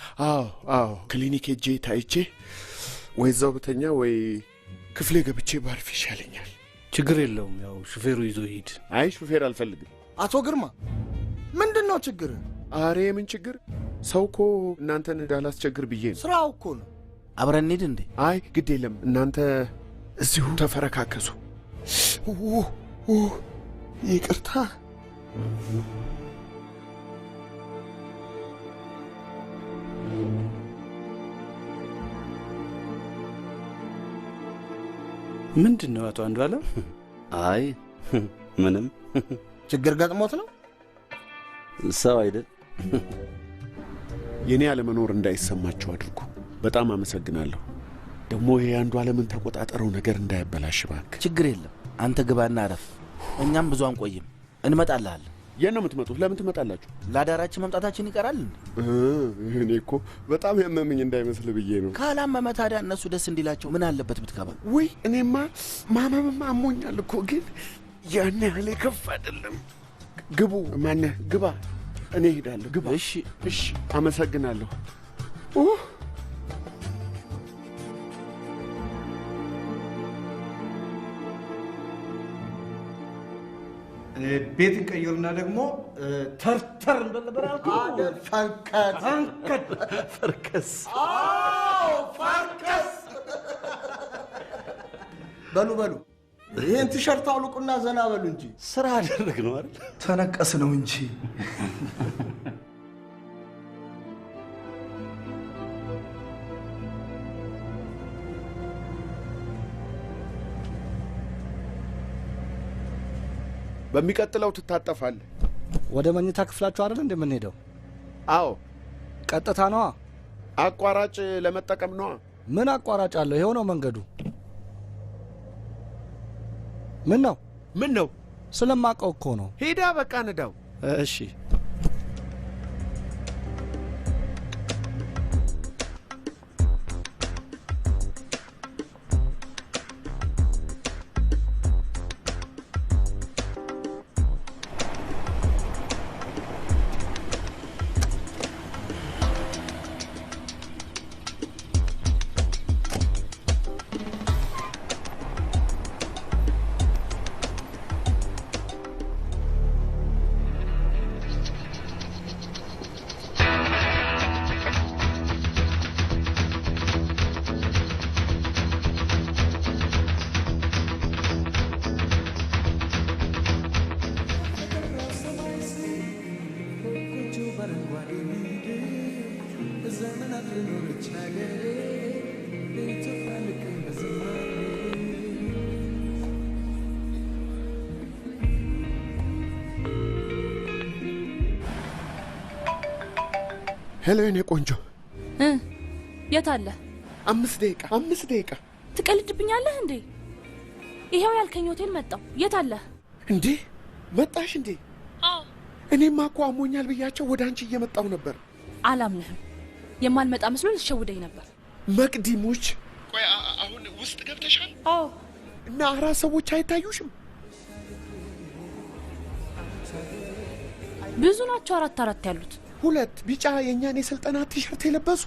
አዎ ክሊኒክ ሄጄ ታይቼ ወይ እዛው ብተኛ ወይ ክፍሌ ገብቼ ባርፍ ይሻለኛል። ችግር የለውም፣ ያው ሹፌሩ ይዞ ይሄድ። አይ ሹፌር አልፈልግም። አቶ ግርማ ምንድን ነው ችግር? አሬ ምን ችግር? ሰው እኮ እናንተን እንዳላስቸግር ብዬ ነው። ስራው እኮ ነው። አብረን እንሂድ እንዴ? አይ ግድ የለም፣ እናንተ እዚሁ ተፈረካከሱ። ይቅርታ። ምንድን ነው አቶ አንዱዓለም? አይ ምንም። ችግር ገጥሞት ነው? ሰው አይደል? የኔ አለመኖር እንዳይሰማቸው አድርጉ። በጣም አመሰግናለሁ። ደግሞ ይሄ አንዱዓለምን ተቆጣጠረው ነገር እንዳይበላሽ እባክህ። ችግር የለም፣ አንተ ግባና አረፍ። እኛም ብዙ አንቆይም፣ እንመጣልሃለን። የት ነው የምትመጡት? ለምን ትመጣላችሁ? ለአዳራችን መምጣታችን ይቀራል። እኔ እኮ በጣም ያመመኝ እንዳይመስል ብዬ ነው። ካላመመ ታዲያ እነሱ ደስ እንዲላቸው ምን አለበት ብትገባ? ውይ እኔማ ማመምማ አሞኛል እኮ፣ ግን ያን ያህል ከፍ አይደለም። ግቡ። ማነህ? ግባ። እኔ እሄዳለሁ። ግባ። እሺ፣ እሺ። አመሰግናለሁ። ቤት እንቀይርና ደግሞ ተርተር እንበል አልኩ። ፈርከስ ፈርከስ ፈርከስ። በሉ ይህን ቲሸርት አውልቁና ዘና በሉ እንጂ። ስራ አደረግ ነው አይደል? ተነቀስ ነው እንጂ። በሚቀጥለው ትታጠፋለህ። ወደ መኝታ ክፍላችሁ አይደል እንደምንሄደው? አዎ። ቀጥታ ነዋ። አቋራጭ ለመጠቀም ነዋ። ምን አቋራጭ አለው? ይኸው ነው መንገዱ። ምን ነው? ስለማውቀው እኮ ነው። ሄዳ በቃ ንዳው። እሺ። ሄሎ የኔ ቆንጆ። የት አለ? 5 ደቂቃ። ትቀልድብኛለህ እንዴ? ይሄው ያልከኝ ሆቴል መጣው። የት አለ እንዴ? መጣሽ እንዴ? አዎ። እኔማ እኮ አሞኛል ብያቸው ወደ አንቺ እየመጣው ነበር። አላምንህም። የማልመጣ መስሎ ልትሸውደኝ ነበር። መቅዲሞች። ቆይ አሁን ውስጥ ገብተሻል? አዎ። እና 4 ሰዎች አይታዩሽም? ብዙ ናቸው። 4 ያሉት 2 ቢጫ የኛን የስልጠና ቲሸርት የለበሱ።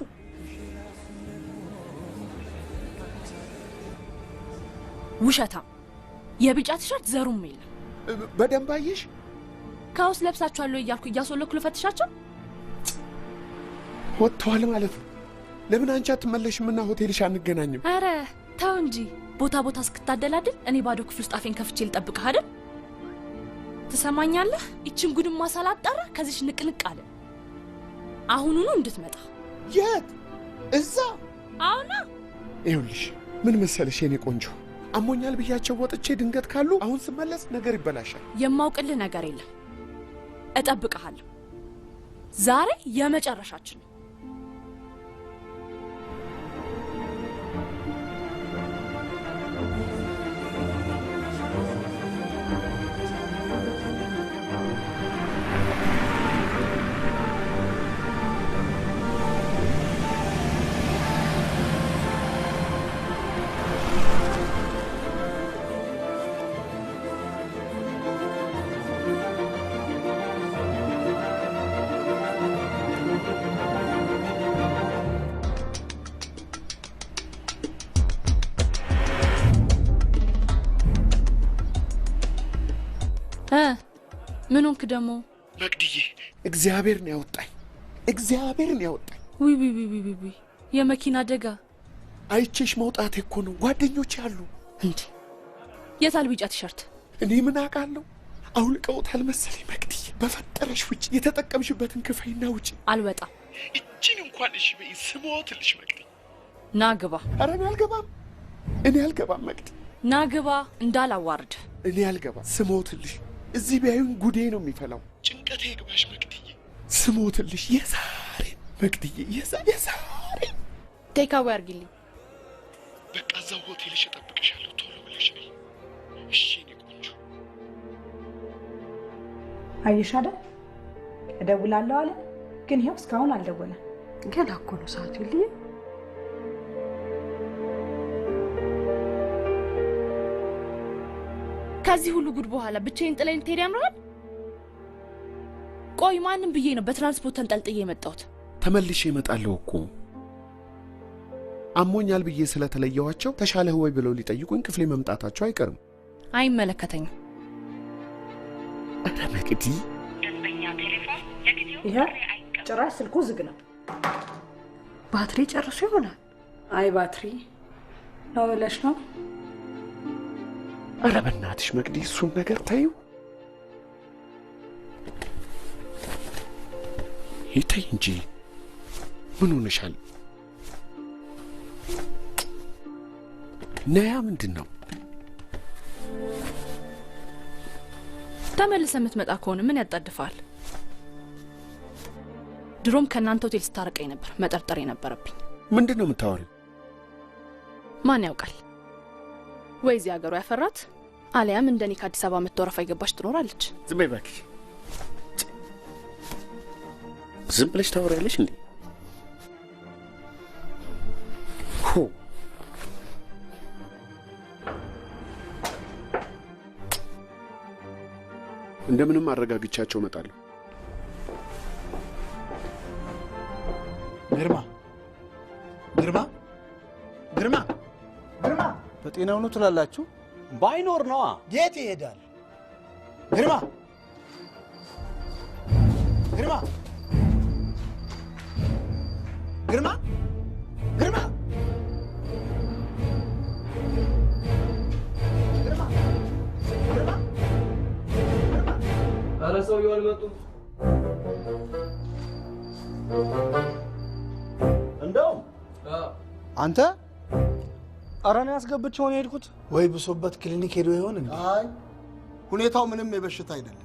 ውሸታ። የቢጫ ቲሸርት ዘሩም የለም። በደንብ አየሽ? ከውስጥ ለብሳችኋለሁ እያልኩ እያስወለኩ ልፈትሻቸው። ወጥተዋል ማለት ነው። ለምን አንቺ አትመለሽም እና ሆቴልሽ አንገናኝም? አረ ተው እንጂ። ቦታ እስክታደላድል እኔ ባዶ ክፍል ውስጥ አፌን ከፍቼ ልጠብቅህ አይደል? ትሰማኛለህ? ይችን ጉድማ ሳላጣራ ከዚች ንቅንቅ አለ። አሁኑኑ እንድትመጣ። የት? እዛ? አሁና ይኸውልሽ ምን መሰለሽ የኔ ቆንጆ፣ አሞኛል ብያቸው ወጥቼ ድንገት ካሉ አሁን ስመለስ ነገር ይበላሻል። የማውቅልህ ነገር የለም። እጠብቅሃለሁ። ዛሬ የመጨረሻችን ነው። ምን ሆንክ ደግሞ? መቅድዬ እግዚአብሔር ነው ያወጣኝ። ውይ የመኪና አደጋ አይቼሽ መውጣቴ እኮ ነው። ጓደኞቼ አሉ። እንዴ የታል ቢጫ ቲሸርት? እኔ ምን አውቃለሁ? አውልቀውታል መሰለኝ። መቅድዬ በፈጠረሽ ውጭ የተጠቀምሽበትን ክፈይና ውጭ። አልወጣም። እጅን እንኳን እሺ በይ። ስሞትልሽ መቅድዬ። ና ግባ። ኧረ እኔ አልገባም መቅድ። ና ግባ እንዳላዋርድ። እኔ አልገባም። ስሞትልሽ እዚህ ቢያዩን ጉዴ ነው የሚፈላው። ጭንቀቴ ይግባሽ መቅድዬ። ስሞትልሽ የዛሬ መቅድዬ፣ የዛሬ ቴካዌ አድርጊልኝ። በቃ እዛው ሆቴልሽ እጠብቅሻለሁ። ቶሎ ብለሽ ነይ እሺ? እኔ ቆንጆ አየሽ አይደል? እደውላለሁ አለ፣ ግን ይኸው እስካሁን አልደወለም። ገና እኮ ነው ሰዓቱ። ይልዬ ከዚህ ሁሉ ጉድ በኋላ ብቻዬን ጥለኝ ልትሄድ ያምራል? ቆይ ማንም ብዬ ነው በትራንስፖርት ተንጠልጥዬ የመጣሁት? ተመልሼ እመጣለሁ እኮ አሞኛል ብዬ ስለተለየዋቸው ተሻለህ ወይ ብለው ሊጠይቁኝ ክፍሌ መምጣታቸው አይቀርም። አይመለከተኝም። ኧረ መቅዲ ደንበኛ ቴሌፎን ለጊዜው ይሄ ጭራሽ ስልኩ ዝግ ነው። ባትሪ ጨርሶ ይሆናል። አይ ባትሪ ነው ብለሽ ነው? ኧረ በእናትሽ መቅዲ እሱን ነገር ታዩ። ይተይ እንጂ ምን ሆነሻል? ነያ ምንድን ነው? ተመልሰ የምትመጣ ከሆነ ምን ያጣድፋል? ድሮም ከእናንተ ሆቴል ስታርቀኝ ነበር መጠርጠር የነበረብኝ። ምንድን ነው የምታወሪው? ማን ያውቃል? ወይ እዚህ ሀገሩ ያፈራት አሊያም እንደኔ ከአዲስ አበባ መተወረፋ የገባች ትኖራለች። ዝም በይ እባክሽ። ዝም ብለሽ ታወሪያለሽ እንዴ? እንደምንም አረጋግቻቸው እመጣለሁ። ግርማ ግርማ ግርማ ግርማ በጤናው ነው ትላላችሁ? ባይኖር ነዋ። የት ይሄዳል? ግርማ ግርማ ግርማ ግርማ ኧረ ሰውዬው አልመጡም። እንደውም አንተ ኧረ እኔ አስገብቼው ነው የሄድኩት። ወይ ብሶበት ክሊኒክ ሄዶ ይሆን እንዴ? አይ ሁኔታው ምንም የበሽታ አይደለም።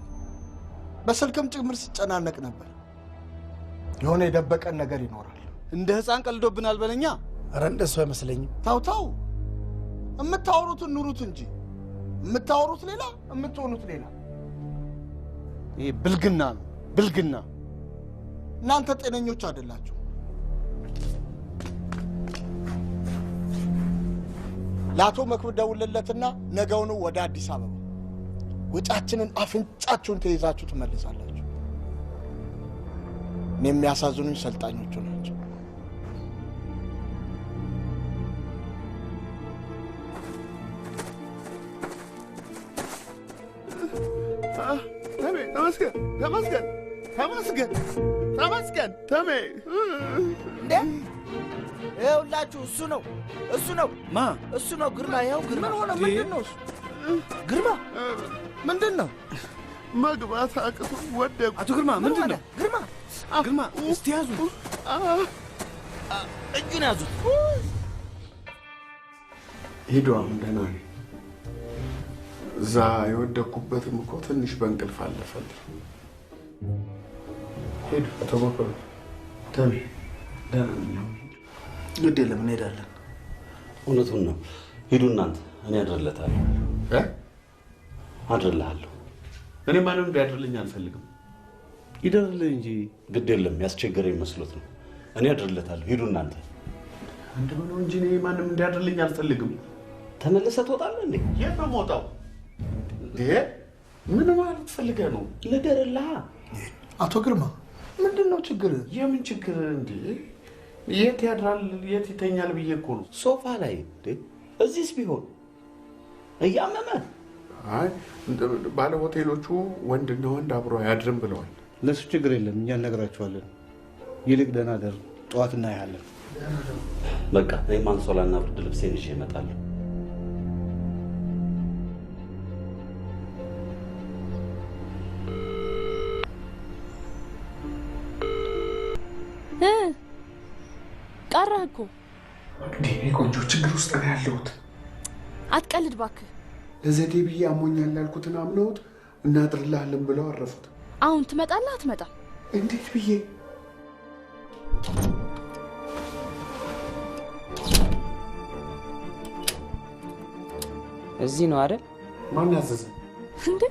በስልክም ጭምር ሲጨናነቅ ነበር። የሆነ የደበቀን ነገር ይኖራል። እንደ ሕፃን ቀልዶብናል በለኛ። ኧረ እንደሱ አይመስለኝም። ተው ተው፣ የምታወሩትን ኑሩት እንጂ የምታወሩት ሌላ የምትሆኑት ሌላ። ይሄ ብልግና ነው ብልግና። እናንተ ጤነኞች አይደላችሁ። ለአቶ መክብብ ደውልለትና ነገውኑ ወደ አዲስ አበባ ወጫችንን አፍንጫችሁን ተይዛችሁ ትመልሳላችሁ። እኔ የሚያሳዝኑኝ ሰልጣኞቹ ናቸው። ተመስገን ተመስገን ተመስገን ተመስገን ተሜ እንዴ ይኸውላችሁ፣ እሱ ነው ማ እሱ ነው ግርማ። ይኸው ግርማ ምን ሆነ? ምንድን ነው እሱ? ግርማ ምንድን ነው? መግባት አቅቶ ወደቁ። አቶ ግርማ ምንድን ነው? ግርማ ግርማ እስቲ ያዙ፣ እጁን ያዙት። ሂዱ፣ አሁን ደህና ነኝ። እዛ የወደቅኩበትም እኮ ትንሽ በእንቅልፍ አለፈልኝ። ሂዱ አቶ መኮንን። ተሜ ደህና ነኝ። ግድ የለም እንሄዳለን። እውነቱን ነው። ሂዱ እናንተ፣ እኔ አድርለታለሁ። አድርልሃለሁ። እኔ ማንም እንዲያድርልኝ አልፈልግም። ይደርልህ እንጂ። ግድ የለም፣ ያስቸገረኝ መስሎት ነው። እኔ አድርለታለሁ። ሂዱ እናንተ። እንደምን ነው እንጂ እኔ ማንም እንዲያድርልኝ አልፈልግም። ተመለሰህ ትወጣለህ እንዴ? የት ነው የምወጣው? ምን ማለት ፈልገህ ነው? ልደርልሃ። አቶ ግርማ ምንድን ነው ችግር? የምን ችግር እንዴ? የት ያድራል የት ይተኛል ብዬ እኮ ነው። ሶፋ ላይ እንዴ? እዚህስ ቢሆን እያመመ። አይ ባለ ሆቴሎቹ ወንድና ወንድ አብሮ አያድርም ብለዋል። ለሱ ችግር የለም፣ እኛ እነግራቸዋለን። ይልቅ ደህና ደር፣ ጠዋት እናያለን። በቃ እኔም አንሶላና ብርድ ልብሴን ይዤ እመጣለሁ። ቀረህ እኮ እንግዲህ እኔ ቆንጆ ችግር ውስጥ ነው ያለሁት። አትቀልድ እባክህ። ለዘዴ ብዬ አሞኛል ያልኩትን አምነውት እናድርልሃለን ብለው አረፉት። አሁን ትመጣለህ አትመጣም? እንዴት ብዬ? እዚህ ነው አይደል? ማን ያዘዘ እንዴ?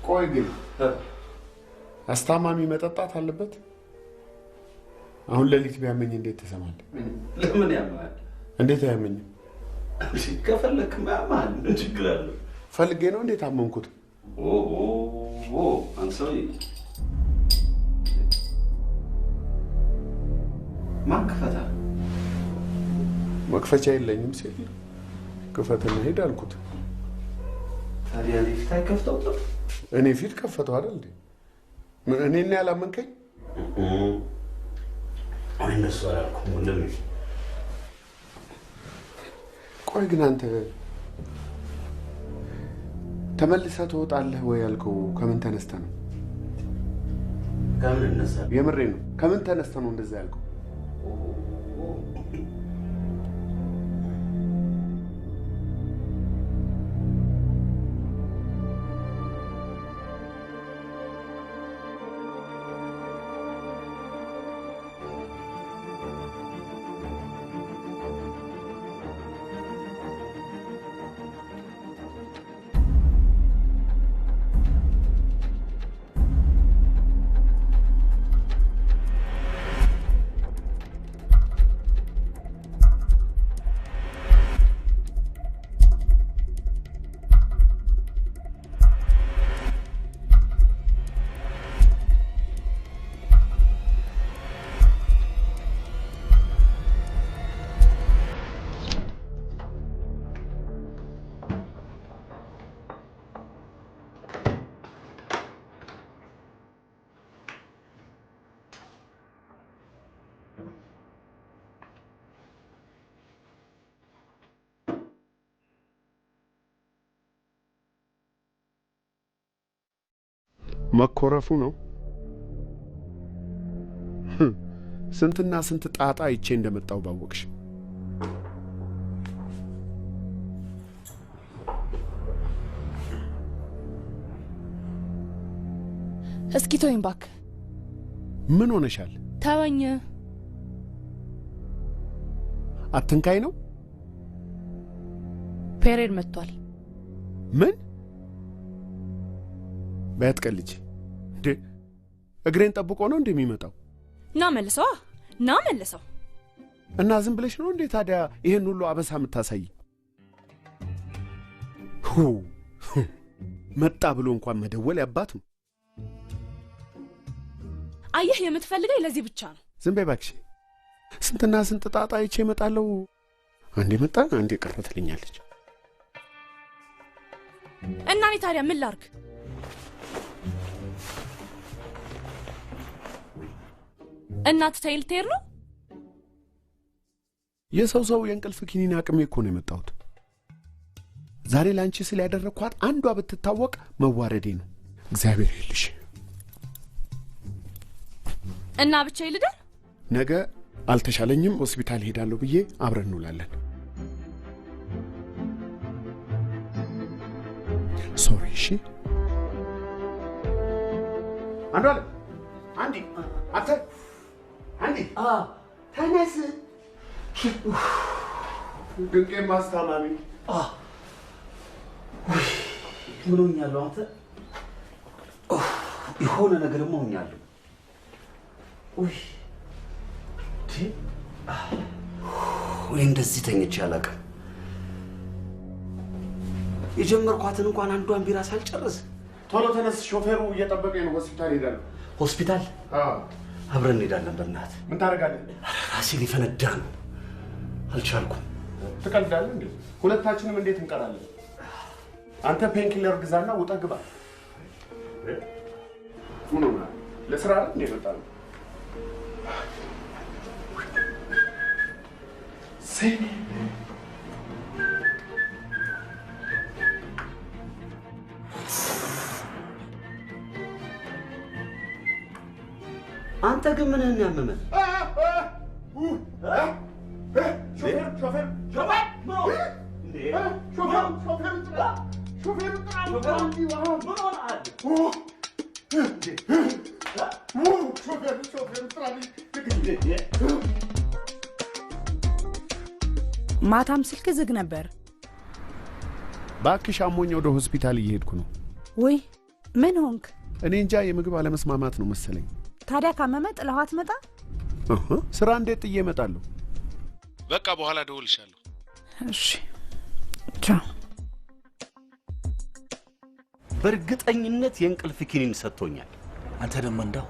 ቆይ ግን አስታማሚ መጠጣት አለበት? አሁን ሌሊት ቢያመኝ እንዴት ትሰማለህ? ለምን ያማል? እንዴት አያመኝም? ከፈለክ ያማል። ምን ችግር አለው? ፈልጌ ነው እንዴት አመንኩት? አንተ ሰውዬ ማን ክፈታ? መክፈቻ የለኝም ሲል ክፈትና ሂድ አልኩት። ታዲያ እኔ ፊት አይከፍተው? እኔ ፊት ከፈተው አይደል እንዴ? እኔና ያላመንከኝ? አይ እንደሱ አላልኩም ወንድሜ። ቆይ ግን አንተ ተመልሰህ ትወጣለህ ወይ ያልከው ከምን ተነስተህ ነው? ከምን እነሳለሁ? የምሬ ነው። ከምን ተነስተህ ነው እንደዛ ያልከው? መኮረፉ ነው። ስንትና ስንት ጣጣ አይቼ እንደመጣው ባወቅሽ። እስኪ ተወኝ እባክህ። ምን ሆነሻል? ተወኝ። አትንካይ ነው? ፔሬድ መጥቷል። ምን? በያትቀልጅ እንዴ? እግሬን ጠብቆ ነው እንደሚመጣው? ና መልሰዋ፣ ና መልሰው። እና ዝም ብለሽ ነው እንዴ ታዲያ ይሄን ሁሉ አበሳ የምታሳይ? መጣ ብሎ እንኳን መደወል ያባቱ። አየህ፣ የምትፈልገኝ ለዚህ ብቻ ነው። ዝም በይ እባክሽ። ስንትና ስንት ጣጣ አይቼ እመጣለሁ። አንዴ መጣ አንዴ ቀረ ትለኛለች። እና እኔ ታዲያ ምን ላርግ? እናት ታይል ቴር ነው። የሰው የእንቅልፍ ኪኒን አቅሜ እኮ ነው የመጣሁት። ዛሬ ላንቺ ስለ ያደረኳት አንዷ ብትታወቅ መዋረዴ ነው። እግዚአብሔር ይልሽ። እና ብቻ ይልዳል። ነገ አልተሻለኝም ሆስፒታል ሄዳለሁ ብዬ አብረን እንውላለን። ሶሪ። እሺ አንዷለ አንዲ አተ አንዲ ተነስ። ድንቄ ማስታማሚ ምን ሆኛለሁ? አንተ የሆነ ነገርማ ሆኛለሁ። ወይ እንደዚህ ተኝቼ አላውቅም። የጀመርኳትን እንኳን አንዷን ቢራ ሳልጨርስ ቶሎ ተነስ፣ ሾፌሩ እየጠበቀኝ ነው። ሆስፒታል ሄዳለሁ። ሆስፒታል? አብረን እንሄዳለን። በእናትህ ምን ታደርጋለህ? ራሴ ሊፈነዳ ነው። አልቻልኩም። ትቀልዳለህ እንዴ? ሁለታችንም እንዴት እንቀራለን? አንተ ፔንኪለር ግዛና ውጣ ግባ። ምን ሆነ? ለስራ አይደል እንዴ መጣ ነው? ሴኒ አንተ ግን ምንህን ያመመህ? ማታም ስልክ ዝግ ነበር። እባክሽ አሞኝ ወደ ሆስፒታል እየሄድኩ ነው። ወይ ምን ሆንክ? እኔ እንጃ የምግብ አለመስማማት ነው መሰለኝ። ታዲያ ካመመ ጥለዋት መጣ? ስራ እንዴት ጥዬ እመጣለሁ? በቃ በኋላ ደውልሻለሁ። እሺ ቻው። በእርግጠኝነት የእንቅልፍ ኪኒን ሰጥቶኛል። አንተ ደግሞ እንዳው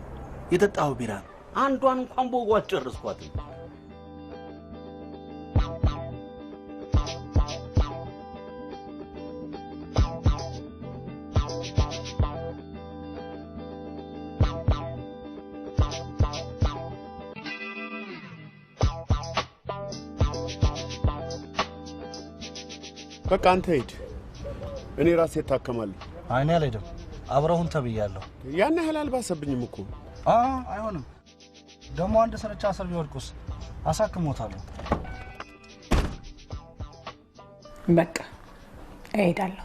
የጠጣው ቢራ አንዷን እንኳን በወጉ አልጨረስኳትም። በቃ አንተ ሂድ፣ እኔ ራሴ እታከማለሁ። አይኔ አልሄድም፣ አብረሁን ተብያለሁ። ያን ያህል አልባሰብኝም እኮ። አይሆንም። ደግሞ አንድ ስርቻ ስር ቢወድቁስ አሳክሞታለሁ። በቃ እሄዳለሁ።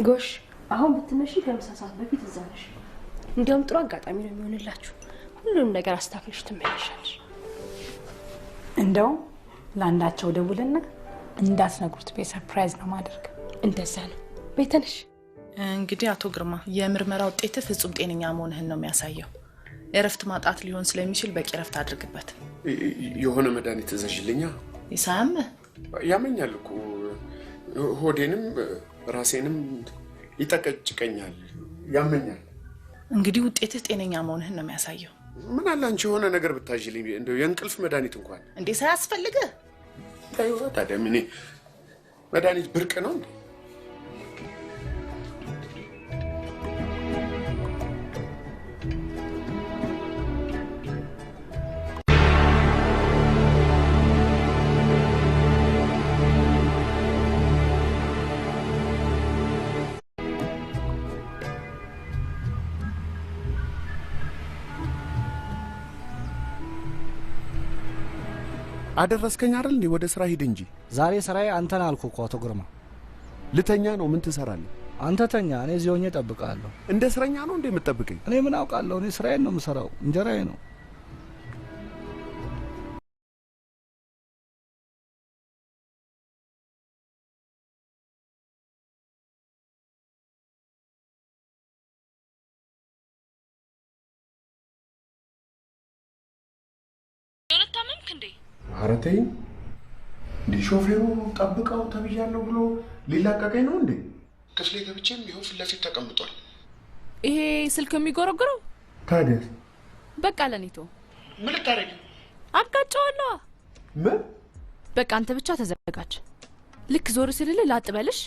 ጎሽ፣ አሁን ብትመሺ ከምሳ ሰዓት በፊት እዛ ነሽ። እንዲያውም ጥሩ አጋጣሚ ነው የሚሆንላችሁ። ሁሉንም ነገር አስተካክለሽ ትመለሻለሽ። እንደውም ለአንዳቸው ደውልና እንዳትነግሩት በሰርፕራይዝ ነው ማድረግ። እንደዛ ነው። ቤተንሽ እንግዲህ አቶ ግርማ የምርመራ ውጤት ፍጹም ጤነኛ መሆንህን ነው የሚያሳየው። የረፍት ማጣት ሊሆን ስለሚችል በቂ ረፍት አድርግበት። የሆነ መድኃኒት እዘዥልኛ። ይሳም ያመኛል እኮ ሆዴንም ራሴንም ይጠቀጭቀኛል፣ ያመኛል። እንግዲህ ውጤትህ ጤነኛ መሆንህን ነው የሚያሳየው። ምን አለ አንቺ የሆነ ነገር ብታዥልኝ፣ እንደው የእንቅልፍ መድኃኒት እንኳን እንዴ ሳያስፈልግህ? ታዲያ ምን መድኃኒት ብርቅ ነው እንዴ? አደረስከኝ አይደል እንዴ? ወደ ስራ ሂድ እንጂ። ዛሬ ስራዬ አንተን አልኩ እኮ አቶ ግርማ። ልተኛ ነው። ምን ትሰራለህ? አንተ ተኛ፣ እኔ እዚህ ሆኜ እጠብቅሃለሁ። እንደ እስረኛ ነው እንዴ የምትጠብቀኝ? እኔ ምን አውቃለሁ? እኔ ስራዬን ነው የምሰራው፣ እንጀራዬ ነው። ታመምክ እንዴ? ኧረ ተይኝ እንዴ! ሾፌሩ ጠብቀው ተብያለሁ ብሎ ሊላቀቀኝ ነው እንዴ? ክፍሌ ገብቼም ይኸው ፊት ለፊት ተቀምጧል። ይሄ ስልክ የሚጎረጉረው ታዲያ በቃ ለኔቶ ምን ልታረጊ? አጋጫዋለሁ። ምን? በቃ አንተ ብቻ ተዘጋጅ። ልክ ዞር ሲልል ላጥበልሽ።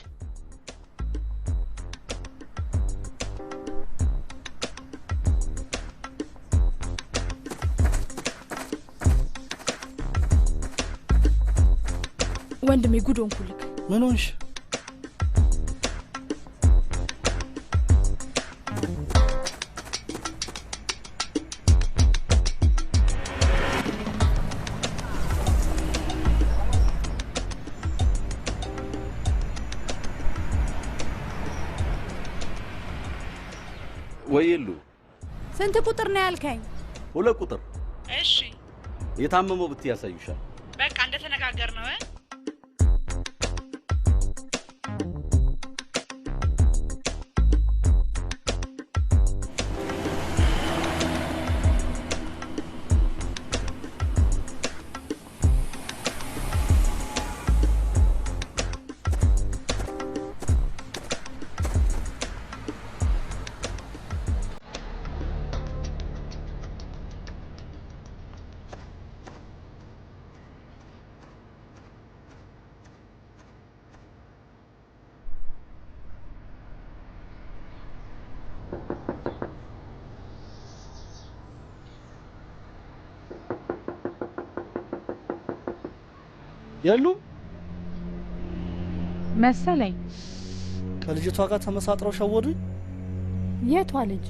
ወንድሜ ጉድ ሆንኩልክ። ምን ሆንሽ? ወይሉ ስንት ቁጥር ነው ያልከኝ? 2 ቁጥር። እሺ የታመመው ብትይ ያሳዩሻል። በቃ እንደተነጋገር ነው። የሉም መሰለኝ። ከልጅቷ ጋር ተመሳጥረው ሸወዱኝ። የቷ ልጅ?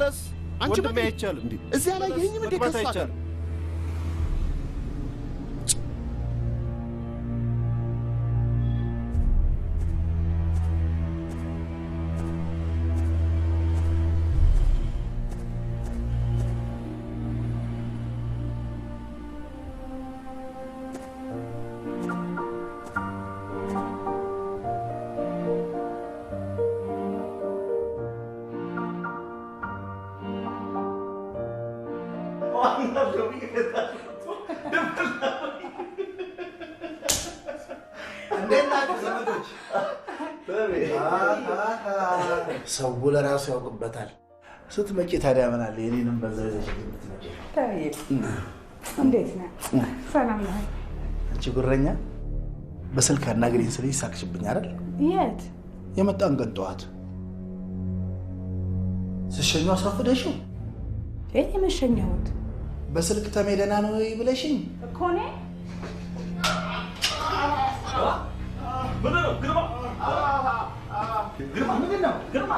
መመለስ አንቺ ወንድሜ አይቻልም። እንዴ እዚያ ላይ ይሄኝም እንደ መግባት ከሷ ጋር አይቻልም። ሰው ለራሱ ያውቅበታል። ስትመጪ ታዲያ ምን አለ የኔንም በዛው ይዘሽ የምትመጪ? እንዴት ነህ? ሰላም ነህ? አንቺ ጉረኛ በስልክ አናግሪኝ ስልሽ ሳቅሽብኝ አይደል? የት የመጣን ቀን ጠዋት ስሸኙ አሳፍደሽው እኔ መሸኘሁት በስልክ ተሜደና ነው ብለሽኝ እኮ ነው። ግርማ ምንድን ነው? ግርማ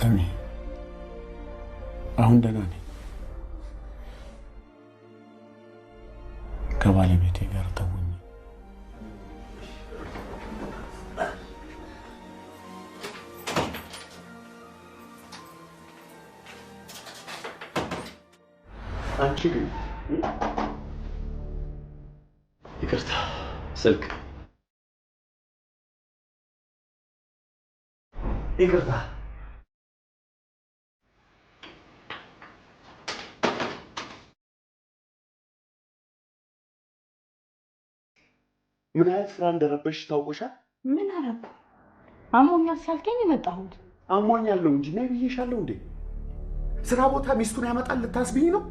ተሜ አሁን ደህና ነኝ። ከባለቤቴ ጋር ተውኝ። አንቺ ግን ይቅርታ፣ ስልክ ይቅርታ። ምን አይነት ስራ እንደረበሽ ታውቆሻል? ምን አረብ አሞኛል ሳልከኝ የመጣሁት አሞኛል ነው እንጂ ነይ ብዬሻለሁ እንዴ? ስራ ቦታ ሚስቱን ያመጣል ልታስብኝ ነው?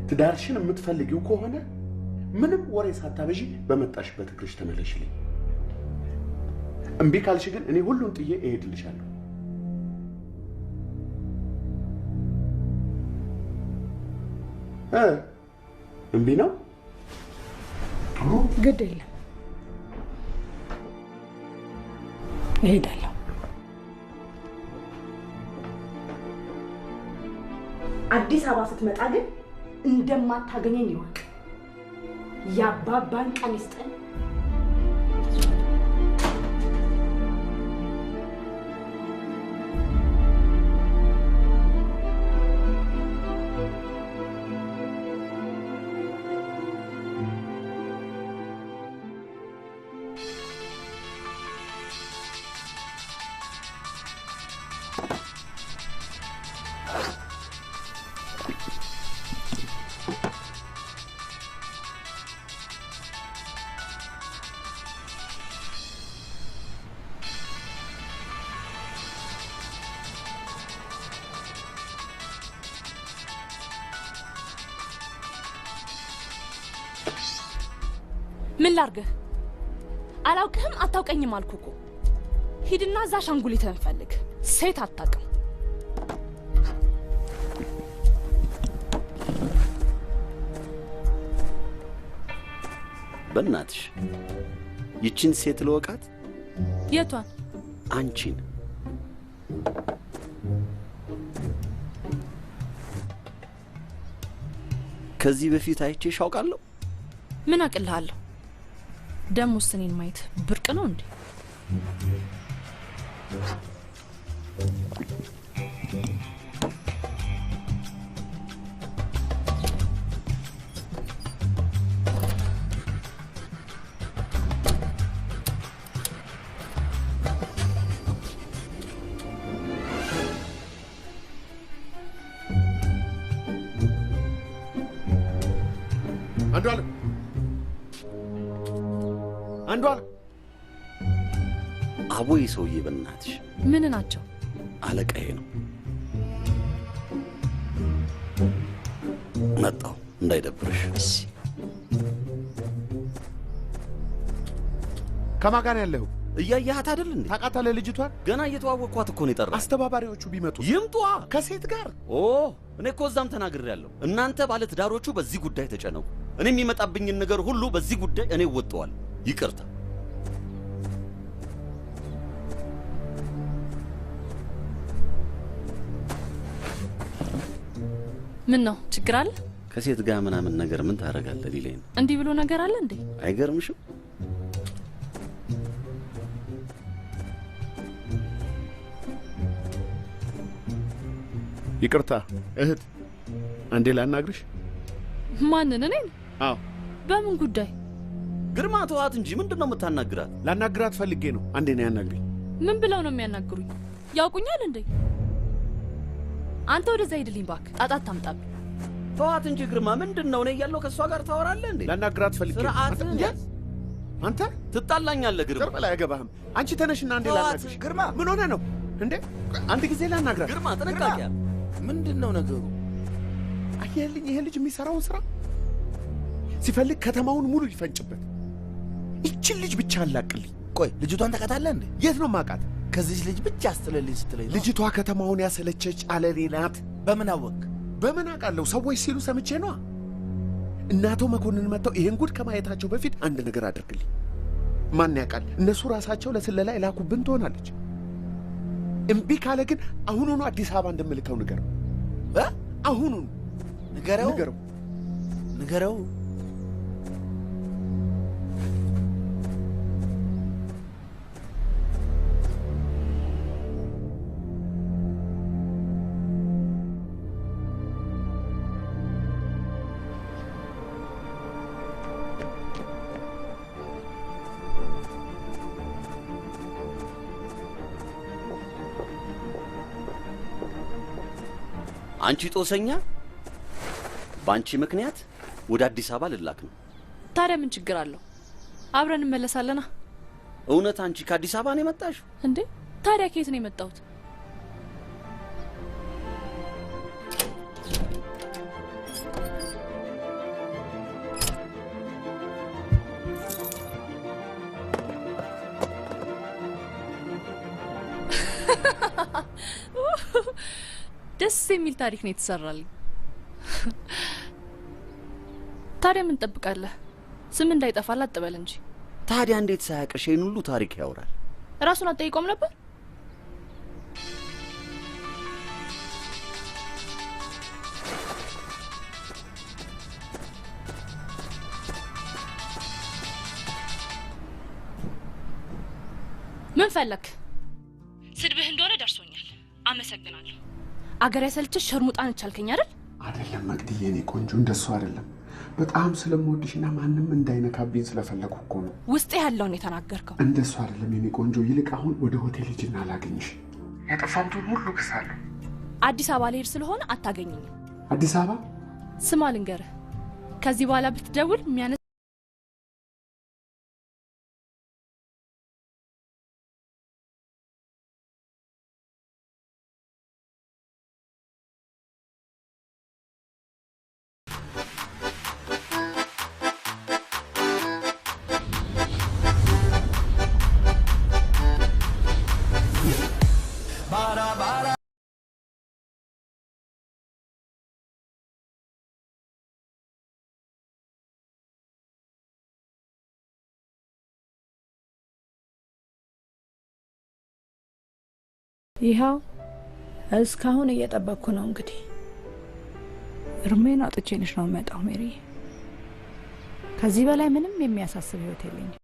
ትዳርሽን የምትፈልጊው ከሆነ ምንም ወሬ ሳታበዢ በመጣሽበት እግርሽ ተመለሽልኝ። እምቢ ካልሽ ግን እኔ ሁሉን ጥዬ እሄድልሻለሁ። እምቢ ነው? ግድ የለም እሄዳለሁ። አዲስ አበባ ስትመጣ ግን እንደማታገኘኝ ይወቅ። ያባባን ቀን ይስጠን። ምን ላርገህ? አላውቅህም አታውቀኝም አልኩ እኮ። ሂድና እዛ አሻንጉሊትህን ፈልግ። ሴት አታውቅም። በእናትሽ ይችን ሴት ልወቃት? የቷን? አንቺን። ከዚህ በፊት አይቼሽ አውቃለሁ? ምን አቅልሃለሁ? ደሞስ እኔን ማየት ብርቅ ነው እንዴ? አንዷለም አንዷለም አቦይ ሰውዬ በእናትሽ ምን ናቸው? አለቃዬ ነው። መጣሁ እንዳይደብርሽ። እሺ ከማን ጋር ያለኸው? እያያሃት አይደል እንዴ? ታውቃታለህ ልጅቷን? ገና እየተዋወቅኳት እኮ ነው የጠራው። አስተባባሪዎቹ ቢመጡ ይምጡ። ከሴት ጋር እኔ እኮ እዛም ተናግሬያለሁ። እናንተ ባለ ትዳሮቹ በዚህ ጉዳይ ተጨነቁ። እኔ የሚመጣብኝን ነገር ሁሉ በዚህ ጉዳይ እኔ እወጣዋለሁ። ይቅርታ። ምን ነው ችግር አለ? ከሴት ጋር ምናምን ነገር ምን ታደርጋለህ ሊለኝ ነው። እንዲህ ብሎ ነገር አለ እንዴ? አይገርምሽም? ይቅርታ እህት፣ አንዴ ላናግርሽ። ማንን? እኔን? አዎ። በምን ጉዳይ? ግርማ ተዋት እንጂ ምንድነው የምታናግራት? ላናግራት ፈልጌ ነው። አንዴ ነው ያናግሪኝ። ምን ብለው ነው የሚያናግሩኝ? ያውቁኛል እንዴ? አንተ ወደዛ ሂድልኝ እባክህ፣ ጣጣ አታምጣብኝ። ተዋት እንጂ ግርማ፣ ምንድነው? እኔ እያለሁ ከእሷ ጋር ታወራለህ እንዴ? ላናግራት ፈልጌ ነው። አንተ ትጣላኛለህ ግርማ። ቅርብ ላይ አይገባህም። አንቺ ተነሽና አንዴ ላናግርሽ። ግርማ፣ ምን ሆነ ነው እንዴ? አንድ ጊዜ ላናግራት። ግርማ ጥንቃቄ። ምንድነው ነገሩ? አየህልኝ፣ ይሄ ልጅ የሚሰራውን ስራ ሲፈልግ ከተማውን ሙሉ ይፈንጭበት። ይችን ልጅ ብቻ አላቅልኝ። ቆይ ልጅቷን ታውቃታለህ እንዴ? የት ነው ማውቃት? ከዚህ ልጅ ብቻ አስተለልኝ ስትለኝ ነው። ልጅቷ ከተማውን ያሰለቸች አለሌ ናት። በምን አወቅ? በምን አውቃለሁ? ሰዎች ሲሉ ሰምቼ ነዋ። እናቶ መኮንን መጥተው ይሄን ጉድ ከማየታቸው በፊት አንድ ነገር አድርግልኝ። ማን ያውቃል? እነሱ ራሳቸው ለስለላ የላኩብን ትሆናለች። እምቢ ካለ ግን አሁኑኑ አዲስ አበባ እንደምልከው ንገረው። አሁኑኑ ንገረው። አንቺ ጦሰኛ፣ በአንቺ ምክንያት ወደ አዲስ አበባ ልላክ ነው። ታዲያ ምን ችግር አለው? አብረን እንመለሳለና። እውነት አንቺ ከአዲስ አበባ ነው የመጣሽው እንዴ? ታዲያ ከየት ነው የመጣሁት? ደስ የሚል ታሪክ ነው የተሰራልኝ። ታዲያ ምን ጠብቃለህ? ስም እንዳይጠፋል አጥበል እንጂ። ታዲያ እንዴት ሳያቅሽ ይህን ሁሉ ታሪክ ያወራል? ራሱን አትጠይቆም ነበር? ምን ፈለክ? ስድብህ እንደሆነ ደርሶኛል። አመሰግናለሁ። አገር ያሰልችሽ ሸርሙጣን ቻልከኝ አይደል? አይደለም መቅድዬ፣ የኔ ቆንጆ እንደሱ አይደለም። በጣም ስለምወድሽና ማንም እንዳይነካብኝ ስለፈለኩ እኮ ነው። ውስጤ ያለውን የተናገርከው። እንደሱ አይደለም የኔ ቆንጆ። ይልቅ አሁን ወደ ሆቴል ሂጂና አላገኝሽ። ያጠፋሁትን ሁሉ ክሳለሁ። አዲስ አበባ ልሄድ ስለሆነ አታገኘኝም። አዲስ አበባ? ስማ ልንገርህ፣ ከዚህ በኋላ ብትደውል የሚያነ ይኸው እስካሁን እየጠበቅኩ ነው። እንግዲህ እርሜን አውጥቼልሽ ነው የምመጣው ሜሪ። ከዚህ በላይ ምንም የሚያሳስብ ህይወት የለኝም።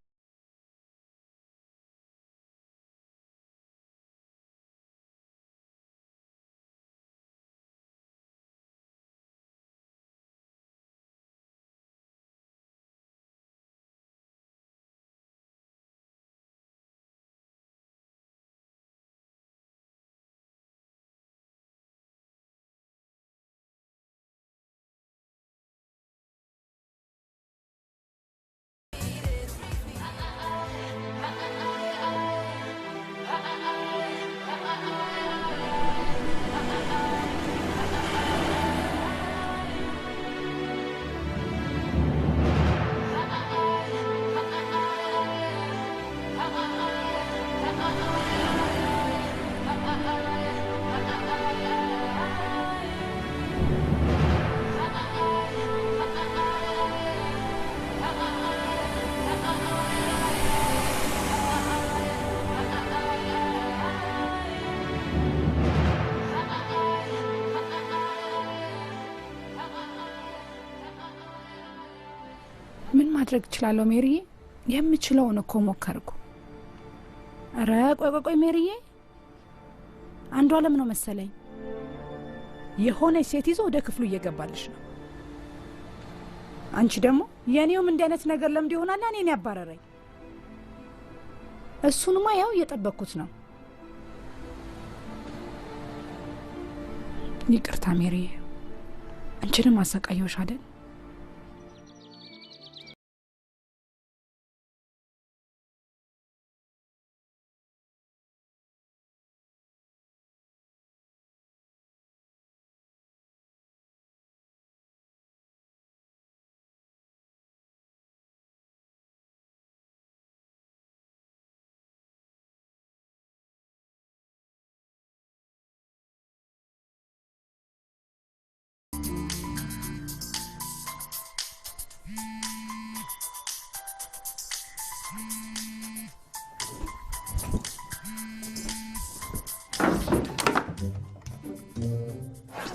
ማድረግ እችላለሁ ሜሪዬ? የምችለውን እኮ ሞከርኩ። ኧረ ቆይ ሜሪዬ፣ አንዱ አለም ነው መሰለኝ የሆነ ሴት ይዞ ወደ ክፍሉ እየገባልሽ ነው። አንቺ ደግሞ የኔውም እንዲህ አይነት ነገር ለምድ ይሆናል እኔን ያባረረኝ። እሱንማ ያው እየጠበቅኩት ነው። ይቅርታ ሜሪዬ፣ አንቺንም አሰቃየሁሽ አይደል?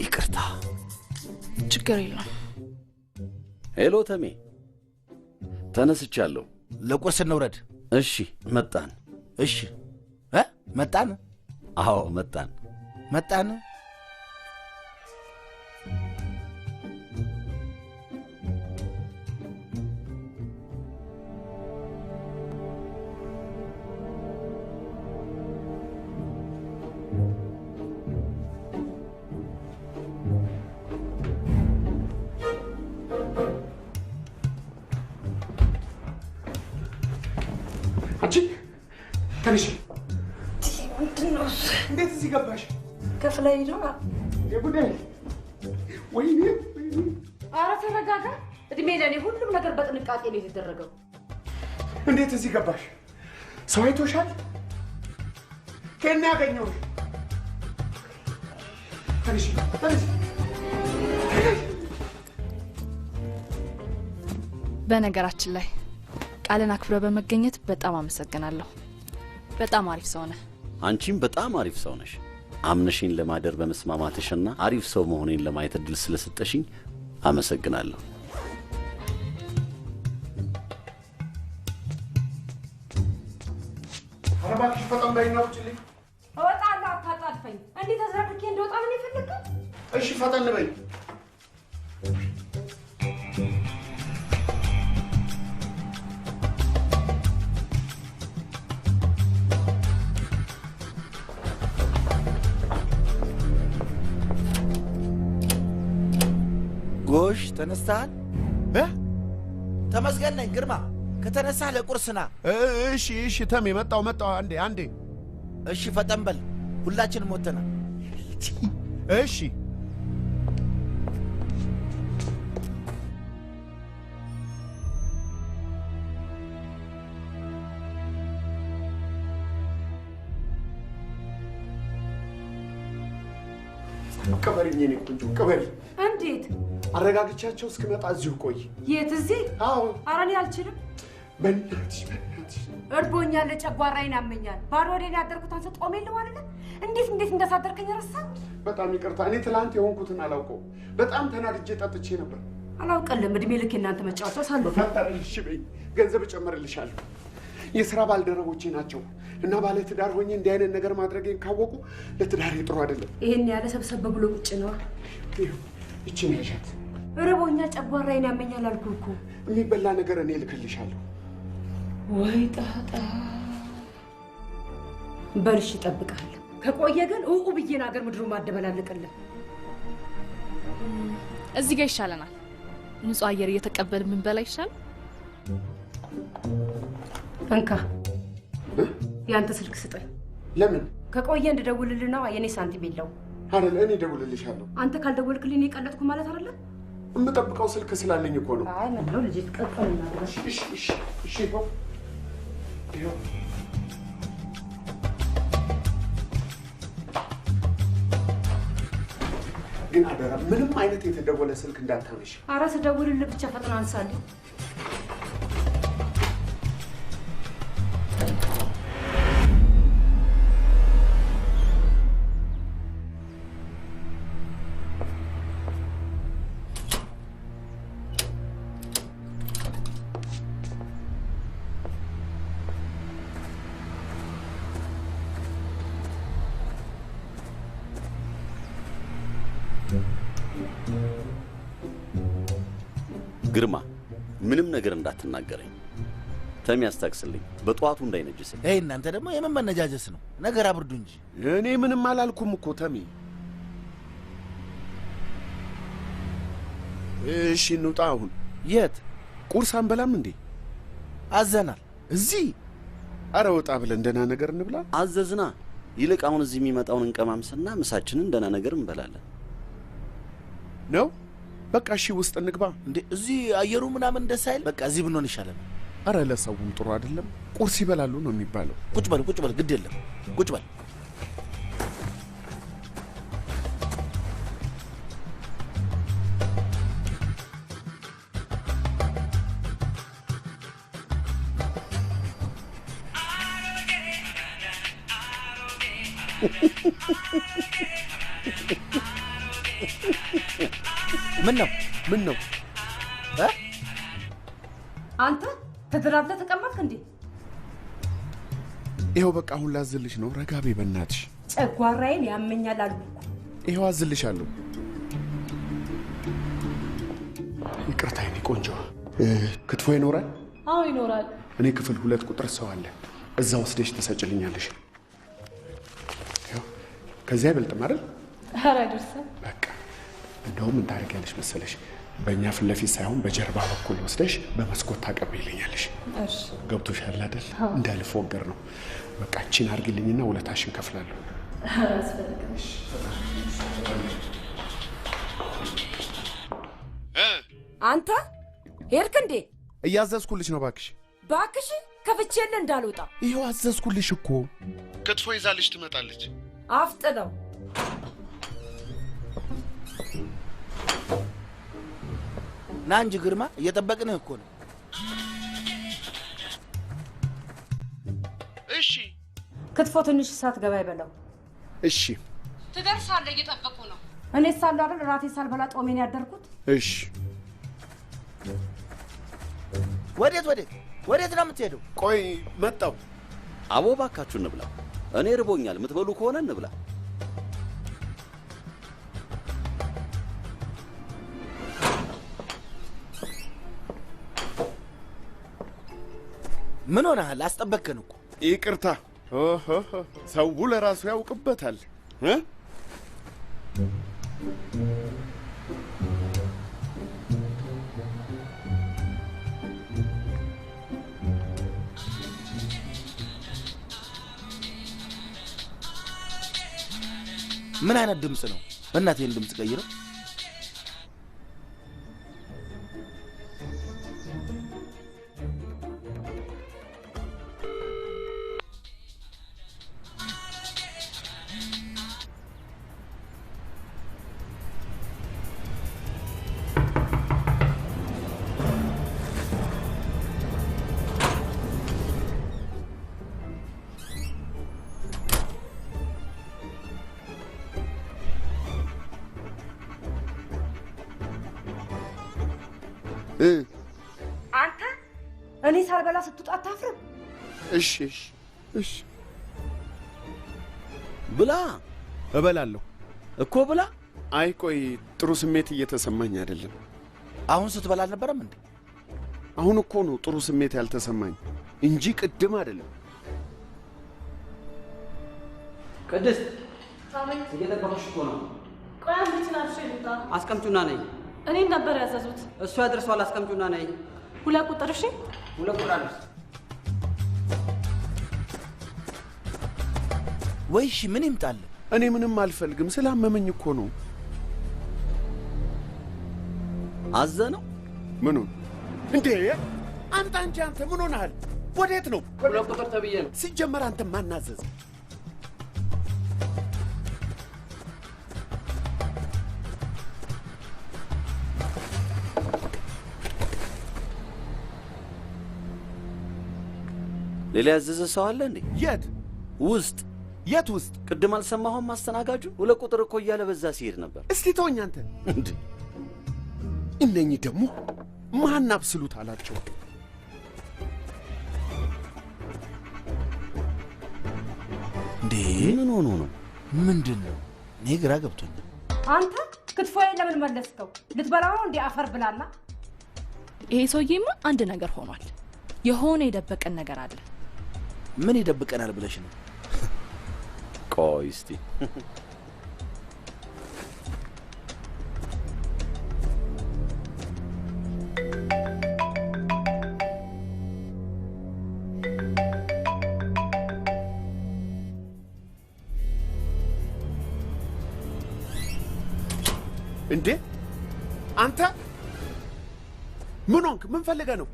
ይቅርታ። ችግር የለም። ሄሎ ተሜ፣ ተነስቻለሁ። ለቁርስ እንውረድ። እሺ፣ መጣን። እሺ መጣን። አዎ መጣን። አንቺ ተነሽ። እንዴት እዚህ ገባሽ? ከፍላይ ነው የጉዳይ ወይኔ። ኧረ ተረጋጋ። እድሜ ለኔ ሁሉም ነገር በጥንቃቄ ነው የተደረገው። እንዴት እዚህ ገባሽ? ሰው አይቶሻል? ከእኔ ያገኘው። ተነሽ። በነገራችን ላይ ቃልን አክብረ በመገኘት በጣም አመሰግናለሁ። በጣም አሪፍ ሰው ነህ። አንቺም በጣም አሪፍ ሰው ነሽ። አምነሽኝ ለማደር በመስማማትሽና አሪፍ ሰው መሆኔን ለማየት እድል ስለሰጠሽኝ አመሰግናለሁ። ኧረ እባክሽ ፈጠን በይና ውጭልኝ። እወጣለሁ፣ አታጣድፈኝ። እንዴት ተዘርግቼ እንደወጣ ነው የፈለግከው? እሺ ፈጠን በይ። ጎሽ ተነስተሃል? ተመስገን ነኝ ግርማ። ከተነሳህ ለቁርስ ና። እሺ ተሜ፣ መጣው። አንዴ። እሺ ፈጠን በል፣ ሁላችንም ወጥተናል። እሺ ቅበሪኝ የኔ ቆንጆ፣ ቅበሪ። እንዴት? አረጋግቻቸው እስክመጣ እዚሁ ቆይ። የት? እዚህ? አዎ። ኧረ እኔ አልችልም። በእናትሽ እርቦኛል፣ ጨጓራዬን ያመኛል። ባዶ ወዴን ያደርኩት አንተ ጦም የለም አይደለ? እንዴት እንዳሳደርከኝ ረሳ። በጣም ይቅርታ። እኔ ትላንት የሆንኩትን አላውቀው። በጣም ተናድጄ ጠጥቼ ነበር። አላውቀልም። እድሜ ልክ እናንተ መጫወቻ ሳለ ፈጠረልሽ በይ። ገንዘብ እጨምርልሻለሁ። የሥራ ባልደረቦቼ ናቸው እና ባለ ትዳር ሆኜ እንዲህ አይነት ነገር ማድረጌን ካወቁ ለትዳሬ ጥሩ አይደለም። ይሄን ያለ ሰብሰብ ብሎ ቁጭ ነው። ይቺን ያዣት። እርቦኛል፣ ጨጓራዬን ያመኛል አልኩህ እኮ። የሚበላ ነገር እኔ እልክልሻለሁ። ወይ ጣጣ። በልሽ እጠብቅሃለሁ። ከቆየ ግን እውቁ ብዬን አገር ምድሩ ማደበላለቅልህ። እዚህ ጋር ይሻለናል። ንጹህ አየር እየተቀበልን ብንበላ ይሻል። እንካ ያንተ ስልክ ስጠኝ። ለምን? ከቆየ እንድደውልልህ ነው። የኔ ሳንቲም የለውም አይደል? እኔ እደውልልሻለሁ። አንተ ካልደወልክልኝ እኔ ቀለጥኩ ማለት አይደለ? የምጠብቀው ስልክ ስላለኝ እኮ ነው። አይ ምን ነው ልጅ ተቀበልና እሺ ይኸው ግን አደራ ምንም አይነት የተደወለ ስልክ እንዳታነሺ። ኧረ ስደውልልህ ብቻ ፈጥና አንሳልኝ። ግርማ ምንም ነገር እንዳትናገረኝ። ተሚ ያስታክስልኝ በጧቱ እንዳይነጅሰኝ። እናንተ ደግሞ የምን መነጃጀስ ነው? ነገር አብርዱ እንጂ። እኔ ምንም አላልኩም እኮ ተሚ። እሺ እንውጣ አሁን። የት? ቁርስ አንበላም እንዴ? አዘናል። እዚህ? አረ ወጣ ብለን ደህና ነገር እንብላ። አዘዝና። ይልቅ አሁን እዚህ የሚመጣውን እንቀማምስና ምሳችንን ደህና ነገር እንበላለን ነው። በቃ እሺ ውስጥ እንግባ። እንዴ እዚህ አየሩ ምናምን ደስ አይል? በቃ እዚህ ብንሆን ይሻላል። አረ ለሰውም ጥሩ አይደለም። ቁርስ ይበላሉ ነው የሚባለው። ቁጭ በል ግድ የለም ቁጭ በል። ምን ነው አንተ ተደራብለህ ተቀመጥክ እንዴ? ይኸው በቃ አሁን ላዝልሽ ነው። ረጋቤ በእናትሽ ጨጓራዬን ያመኛል አልኩ። ይኸው አዝልሻለሁ። ይቅርታ የኔ ቆንጆ። ክትፎ ይኖራል? አዎ ይኖራል። እኔ ክፍል 2 ቁጥር ሰው አለ። እዛ ወስደሽ ተሰጭልኛለሽ። ከዚያ አይበልጥም አይደል? ኧረ አይደርስም። በቃ እንደውም ምን ታደርጊያለሽ መሰለሽ? በእኛ ፊት ለፊት ሳይሆን በጀርባ በኩል ወስደሽ በመስኮት ታቀብይልኛለሽ። እሺ ገብቶሻል አይደል? እንዳልፎገር ነው። በቃ እቺን አድርጊልኝና ውለታሽን ከፍላለሁ። አያስፈልግም። አንተ ሄድክ እንዴ? እያዘዝኩልሽ ነው። ባክሽ ከፍቼልህ እንዳልወጣ። ይኸው አዘዝኩልሽ እኮ። ክትፎ ይዛልሽ ትመጣለች። አፍጥነው። ና እንጂ ግርማ፣ እየጠበቅንህ እኮ ነው። እሺ ክትፎ ትንሽ እሳት ገባ ይበለው። እሺ ትደርሳለህ፣ እየጠበቁ ነው። እኔ ሳለሁ አይደል ራቴ ሳልበላ ጦሜን ያደርኩት። እሺ ወዴት ነው የምትሄደው? ቆይ መጣሁ። አቦ እባካችሁ እንብላ። እኔ ርቦኛል። የምትበሉ ከሆነ እንብላ። ምን ሆነሃል? አስጠበቅከን እኮ። ይቅርታ። ሰው ለራሱ ያውቅበታል። ምን አይነት ድምፅ ነው? በእናትህን ድምፅ ቀይረው። አንተ እኔ ሳልበላ ስትወጣ አታፍርም? እሺ ብላ። እበላለሁ እኮ ብላ። አይ ቆይ ጥሩ ስሜት እየተሰማኝ አይደለም። አሁን ስትበላ አልነበረም እንዴ? አሁን እኮ ነው ጥሩ ስሜት ያልተሰማኝ እንጂ ቅድም አይደለም። ቅድስት ታመኝ እየጠበቅሽ እኮ ነው። ቆይ አንዲት ናፍሽ ይሉታ። አስቀምጩና ነይ። እኔ ነበር ያዘዙት። እሱ ያደርሰዋል። አስቀምጩና ነይ። 2 ቁጥር። እሺ 2 ቁጥር አለሽ ወይ? እሺ ምን ይምጣል? እኔ ምንም አልፈልግም። ስላመመኝ እኮ ነው። አዘ ነው ምኑ እንዴ? አንተ እንጂ አንተ ምን ሆነሃል? ወዴት ነው? 2 ቁጥር ተብዬ ነው። ሲጀመር አንተ ማናዘዝ? ሌላ ያዘዘ ሰው አለ እንዴ? የት ውስጥ? የት ውስጥ? ቅድም አልሰማሁም? አስተናጋጁ 2 ቁጥር እኮ እያለ በዛ ሲሄድ ነበር። እስቲ ተወኝ አንተ። እንዴ እነኚህ ደግሞ ማን አብስሉት አላቸው? እንዴ ምን ሆኖ ነው? ምንድን ነው? እኔ ግራ ገብቶኛል። አንተ ክትፎዬን ለምን መለስከው? ልትበላው ነው እንዴ? አፈር ብላና። ይሄ ሰውዬማ አንድ ነገር ሆኗል። የሆነ የደበቀን ነገር አለ። ምን ይደብቀናል ብለሽ ነው? ቆይ እስቲ እንዴ አንተ ምን ሆንክ? ምን ፈልገህ ነው?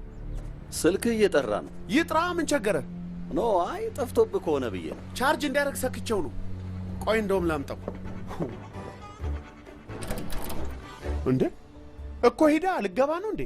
ስልክ እየጠራ ነው። ይጥራ፣ ምን ቸገረ? ኖ አይ ጠፍቶብህ ከሆነ ብዬ ነው። ቻርጅ እንዲያደርግ ሰክቼው ነው። ቆይ እንደውም ላምጣው። እንዴ እኮ ሄዳ ልገባ ነው እንዴ?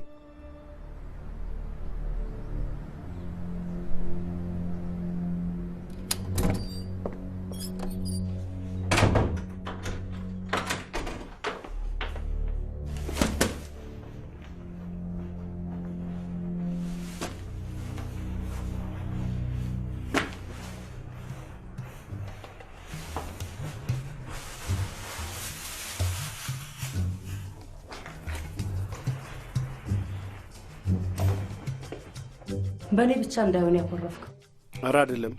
በእኔ ብቻ እንዳይሆን ያኮረፍከው። ኧረ አይደለም፣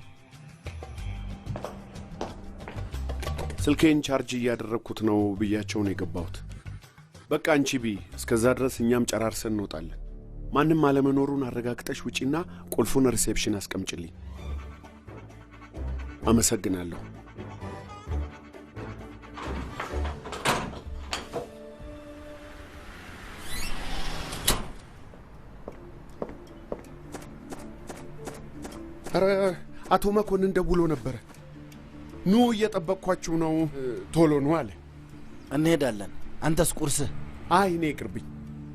ስልኬን ቻርጅ እያደረግኩት ነው ብያቸው ነው የገባሁት። በቃ አንቺ ቢ እስከዛ ድረስ እኛም ጨራርሰን እንወጣለን። ማንም አለመኖሩን አረጋግጠሽ ውጪና ቁልፉን ሪሴፕሽን አስቀምጭልኝ። አመሰግናለሁ። አቶ መኮንን ደውሎ ነበረ። ኑ እየጠበቅኳችሁ ነው፣ ቶሎ ኑ አለ። እንሄዳለን። አንተስ ቁርስህ? አይ እኔ ይቅርብኝ።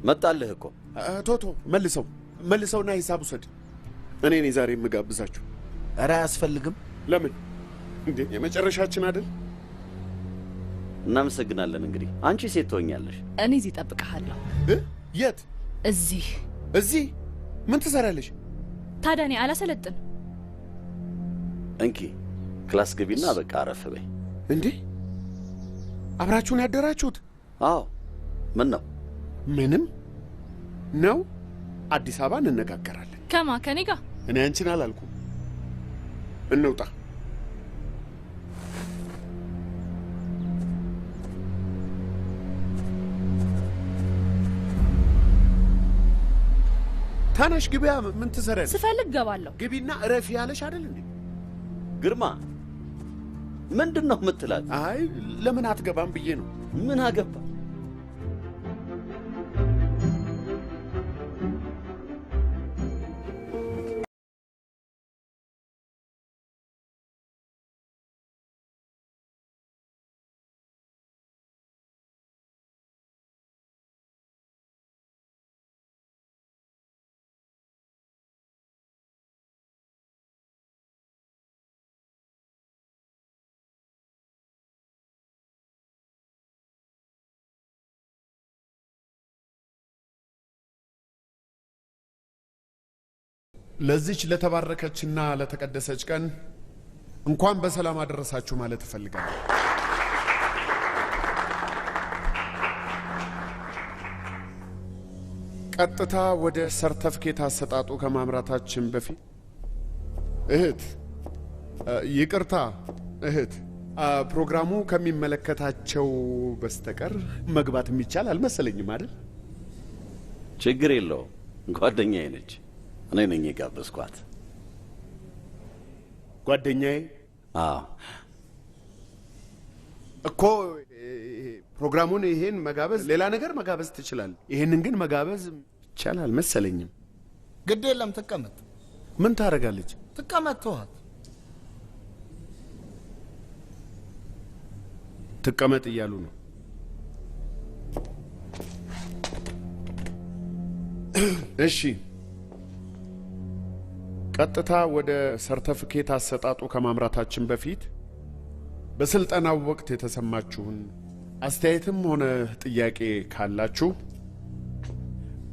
መጣልህ እኮ ቶቶ መልሰውና ሂሳብ ውሰድ። እኔ ነኝ ዛሬ የምጋብዛችሁ። ኧረ አያስፈልግም። ለምን እንዴ? የመጨረሻችን አይደል? እናመሰግናለን። እንግዲህ አንቺ ሴት ትሆኛለሽ። እኔ እዚህ እጠብቅሃለሁ። የት? እዚህ። እዚህ ምን ትሰራለሽ? ታዲያ እኔ አላሰለጥን? እንኪ ክላስ ግቢና በቃ አረፍ በይ። እንዴ አብራችሁን ያደራችሁት? አዎ። ምን ነው? ምንም ነው። አዲስ አበባ እንነጋገራለን። ከማ? ከኔ ጋር? እኔ አንቺን አላልኩም። እንውጣ። ታናሽ ግቢያ። ምን ትሰሪያለሽ? ስፈልግ ገባለሁ። ግቢና እረፊ ያለሽ አይደል እንዴ? ግርማ ምንድን ነው የምትላት? አይ ለምን አትገባም ብዬ ነው። ምን አገባ? ለዚች ለተባረከችና ለተቀደሰች ቀን እንኳን በሰላም አደረሳችሁ ማለት እፈልጋለሁ። ቀጥታ ወደ ሰርተፍኬት አሰጣጡ ከማምራታችን በፊት ይቅርታ እህት፣ ፕሮግራሙ ከሚመለከታቸው በስተቀር መግባት የሚቻል አልመሰለኝም አይደል? ችግር የለውም፣ ጓደኛዬ ነች። እኔ ነኝ የጋበዝኳት። ጓደኛዬ? አዎ እኮ ፕሮግራሙን ይሄን መጋበዝ፣ ሌላ ነገር መጋበዝ ትችላል። ይሄንን ግን መጋበዝ ይቻላል መሰለኝም። ግድ የለም ትቀመጥ። ምን ታደርጋለች? ትቀመጥ። ተዋት ትቀመጥ እያሉ ነው። እሺ ቀጥታ ወደ ሰርተፍኬት አሰጣጡ ከማምራታችን በፊት በስልጠናው ወቅት የተሰማችሁን አስተያየትም ሆነ ጥያቄ ካላችሁ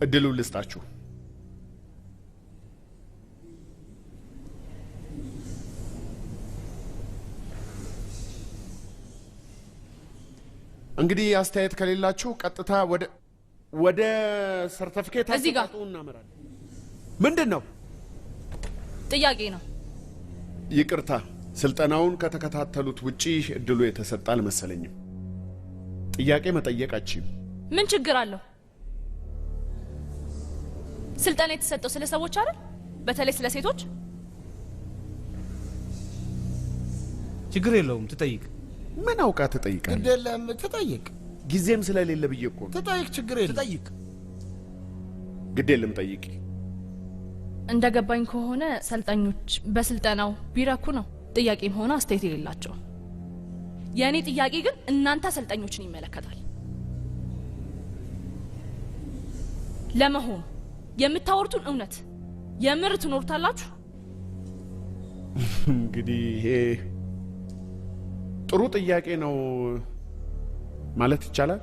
እድሉን ልስጣችሁ። እንግዲህ አስተያየት ከሌላችሁ ቀጥታ ወደ ወደ ሰርተፊኬት እዚህ ጋር አሰጣጡ እናመራለን። ምንድነው? ጥያቄ ነው። ይቅርታ፣ ስልጠናውን ከተከታተሉት ውጪ እድሉ የተሰጠ አልመሰለኝም። ጥያቄ መጠየቃችሁ ምን ችግር አለው? ስልጠና የተሰጠው ስለ ሰዎች አይደል? በተለይ ስለ ሴቶች። ችግር የለውም፣ ትጠይቅ። ምን አውቃ ትጠይቃለህ? ግድ የለም ትጠይቅ። ጊዜም ስለሌለ ብዬ እኮ ትጠይቅ፣ ችግር የለም ትጠይቅ። ግድ የለም ጠይቂ። እንደገባኝ ከሆነ ሰልጣኞች በስልጠናው ቢረኩ ነው ጥያቄም ሆነ አስተያየት የሌላቸው። የእኔ ጥያቄ ግን እናንተ ሰልጣኞችን ይመለከታል። ለመሆኑ የምታወሩትን እውነት የምር ትኖሩታላችሁ? እንግዲህ ይሄ ጥሩ ጥያቄ ነው ማለት ይቻላል።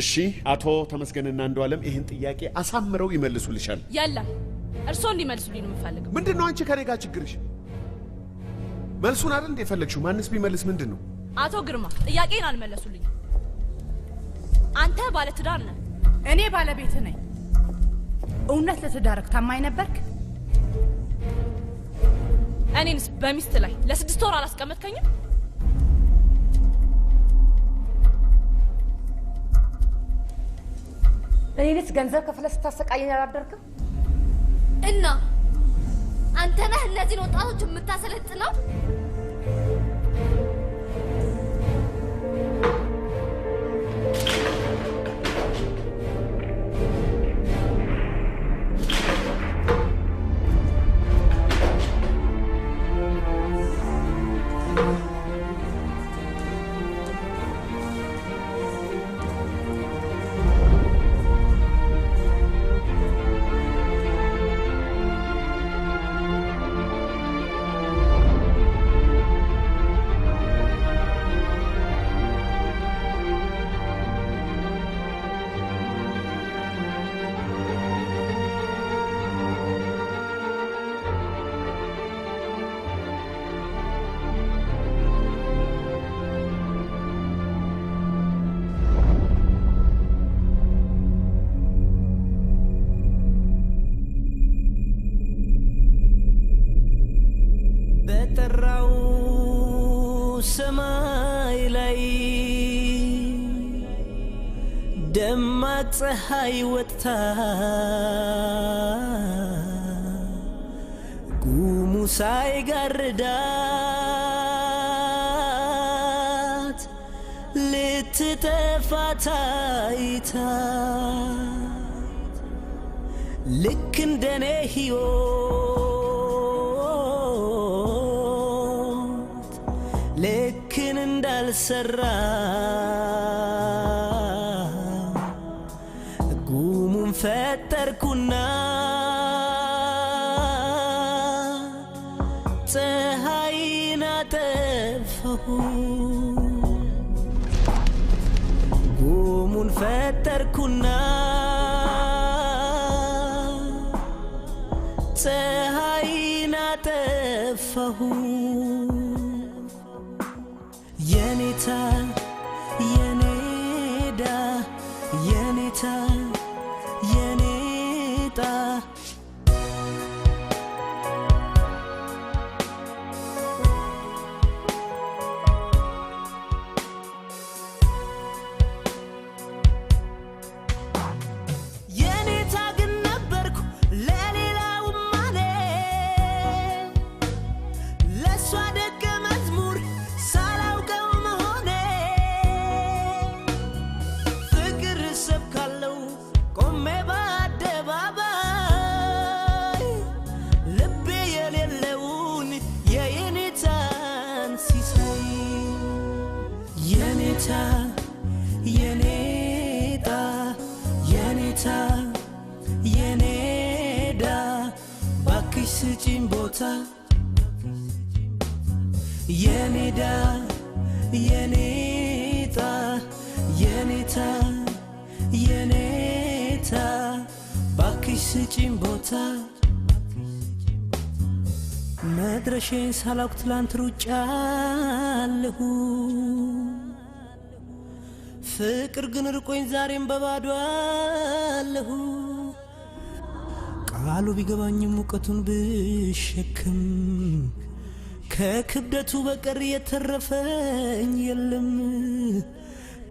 እሺ፣ አቶ ተመስገንና አንዱዓለም ይህን ጥያቄ አሳምረው ይመልሱልሻል። የለም፣ እርስዎ እንዲመልሱልኝ ነው የምፈልገው። ምንድነው አንቺ ከኔ ጋር ችግርሽ? መልሱን አይደል እንደ የፈለግሽው? ማንስ ቢመልስ ምንድነው? አቶ ግርማ ጥያቄን አልመለሱልኝ። አንተ ባለ ትዳር ነህ፣ እኔ ባለቤት ነኝ። እውነት ለትዳርክ ታማኝ ነበርክ? እኔንስ በሚስት ላይ ለ6 ወር አላስቀመጥከኝም? እኔንስ ገንዘብ ከፍለህ ስታሰቃየኝ አላደርክም? እና አንተ ነህ እነዚህን ወጣቶች የምታሰለጥነው? በጠራው ሰማይ ላይ ደማቅ ፀሐይ ወጥታ ጉሙ ሳይጋርዳት ልትጠፋ ታይታ ልክ እንደኔ ሕይወት ልክን እንዳልሰራ ጉሙን ፈጠርኩና ፀሐይን አጠፋሁ። ጉሙን ፈጠርኩና ፀሐይን አጠፋሁ። የኔታ የኔዳ የኔታ የኔጣ የኔታ ግን ነበርኩ ለሌላውም ማኔ ለእሷ ደቀ መዝሙር ሳላውቀው መሆኔ ፍቅር ሰብካለው ቆሜ በአደባባይ ልቤ የሌለውን የየኔታን ሲሳይ የኔታ የኔጣ የኔታ የኔዳ ባክሽ ስጪኝ ቦታ የኔዳ የኔጣ የኔታ የኔታ ባክሽ ስጪኝ ቦታ መድረሼን ሳላውቅ ትላንት ሩጫለሁ ፍቅር ግን ርቆኝ ዛሬም በባዶ አለሁ ቃሉ ቢገባኝም ሙቀቱን ብሸክም ከክብደቱ በቀር የተረፈኝ የለም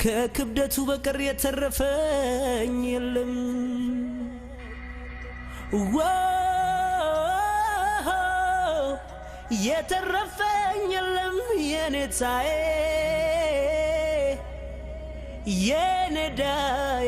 ከክብደቱ በቀር የተረፈኝ የለም የተረፈኝ የለም የኔታዬ የኔዳዬ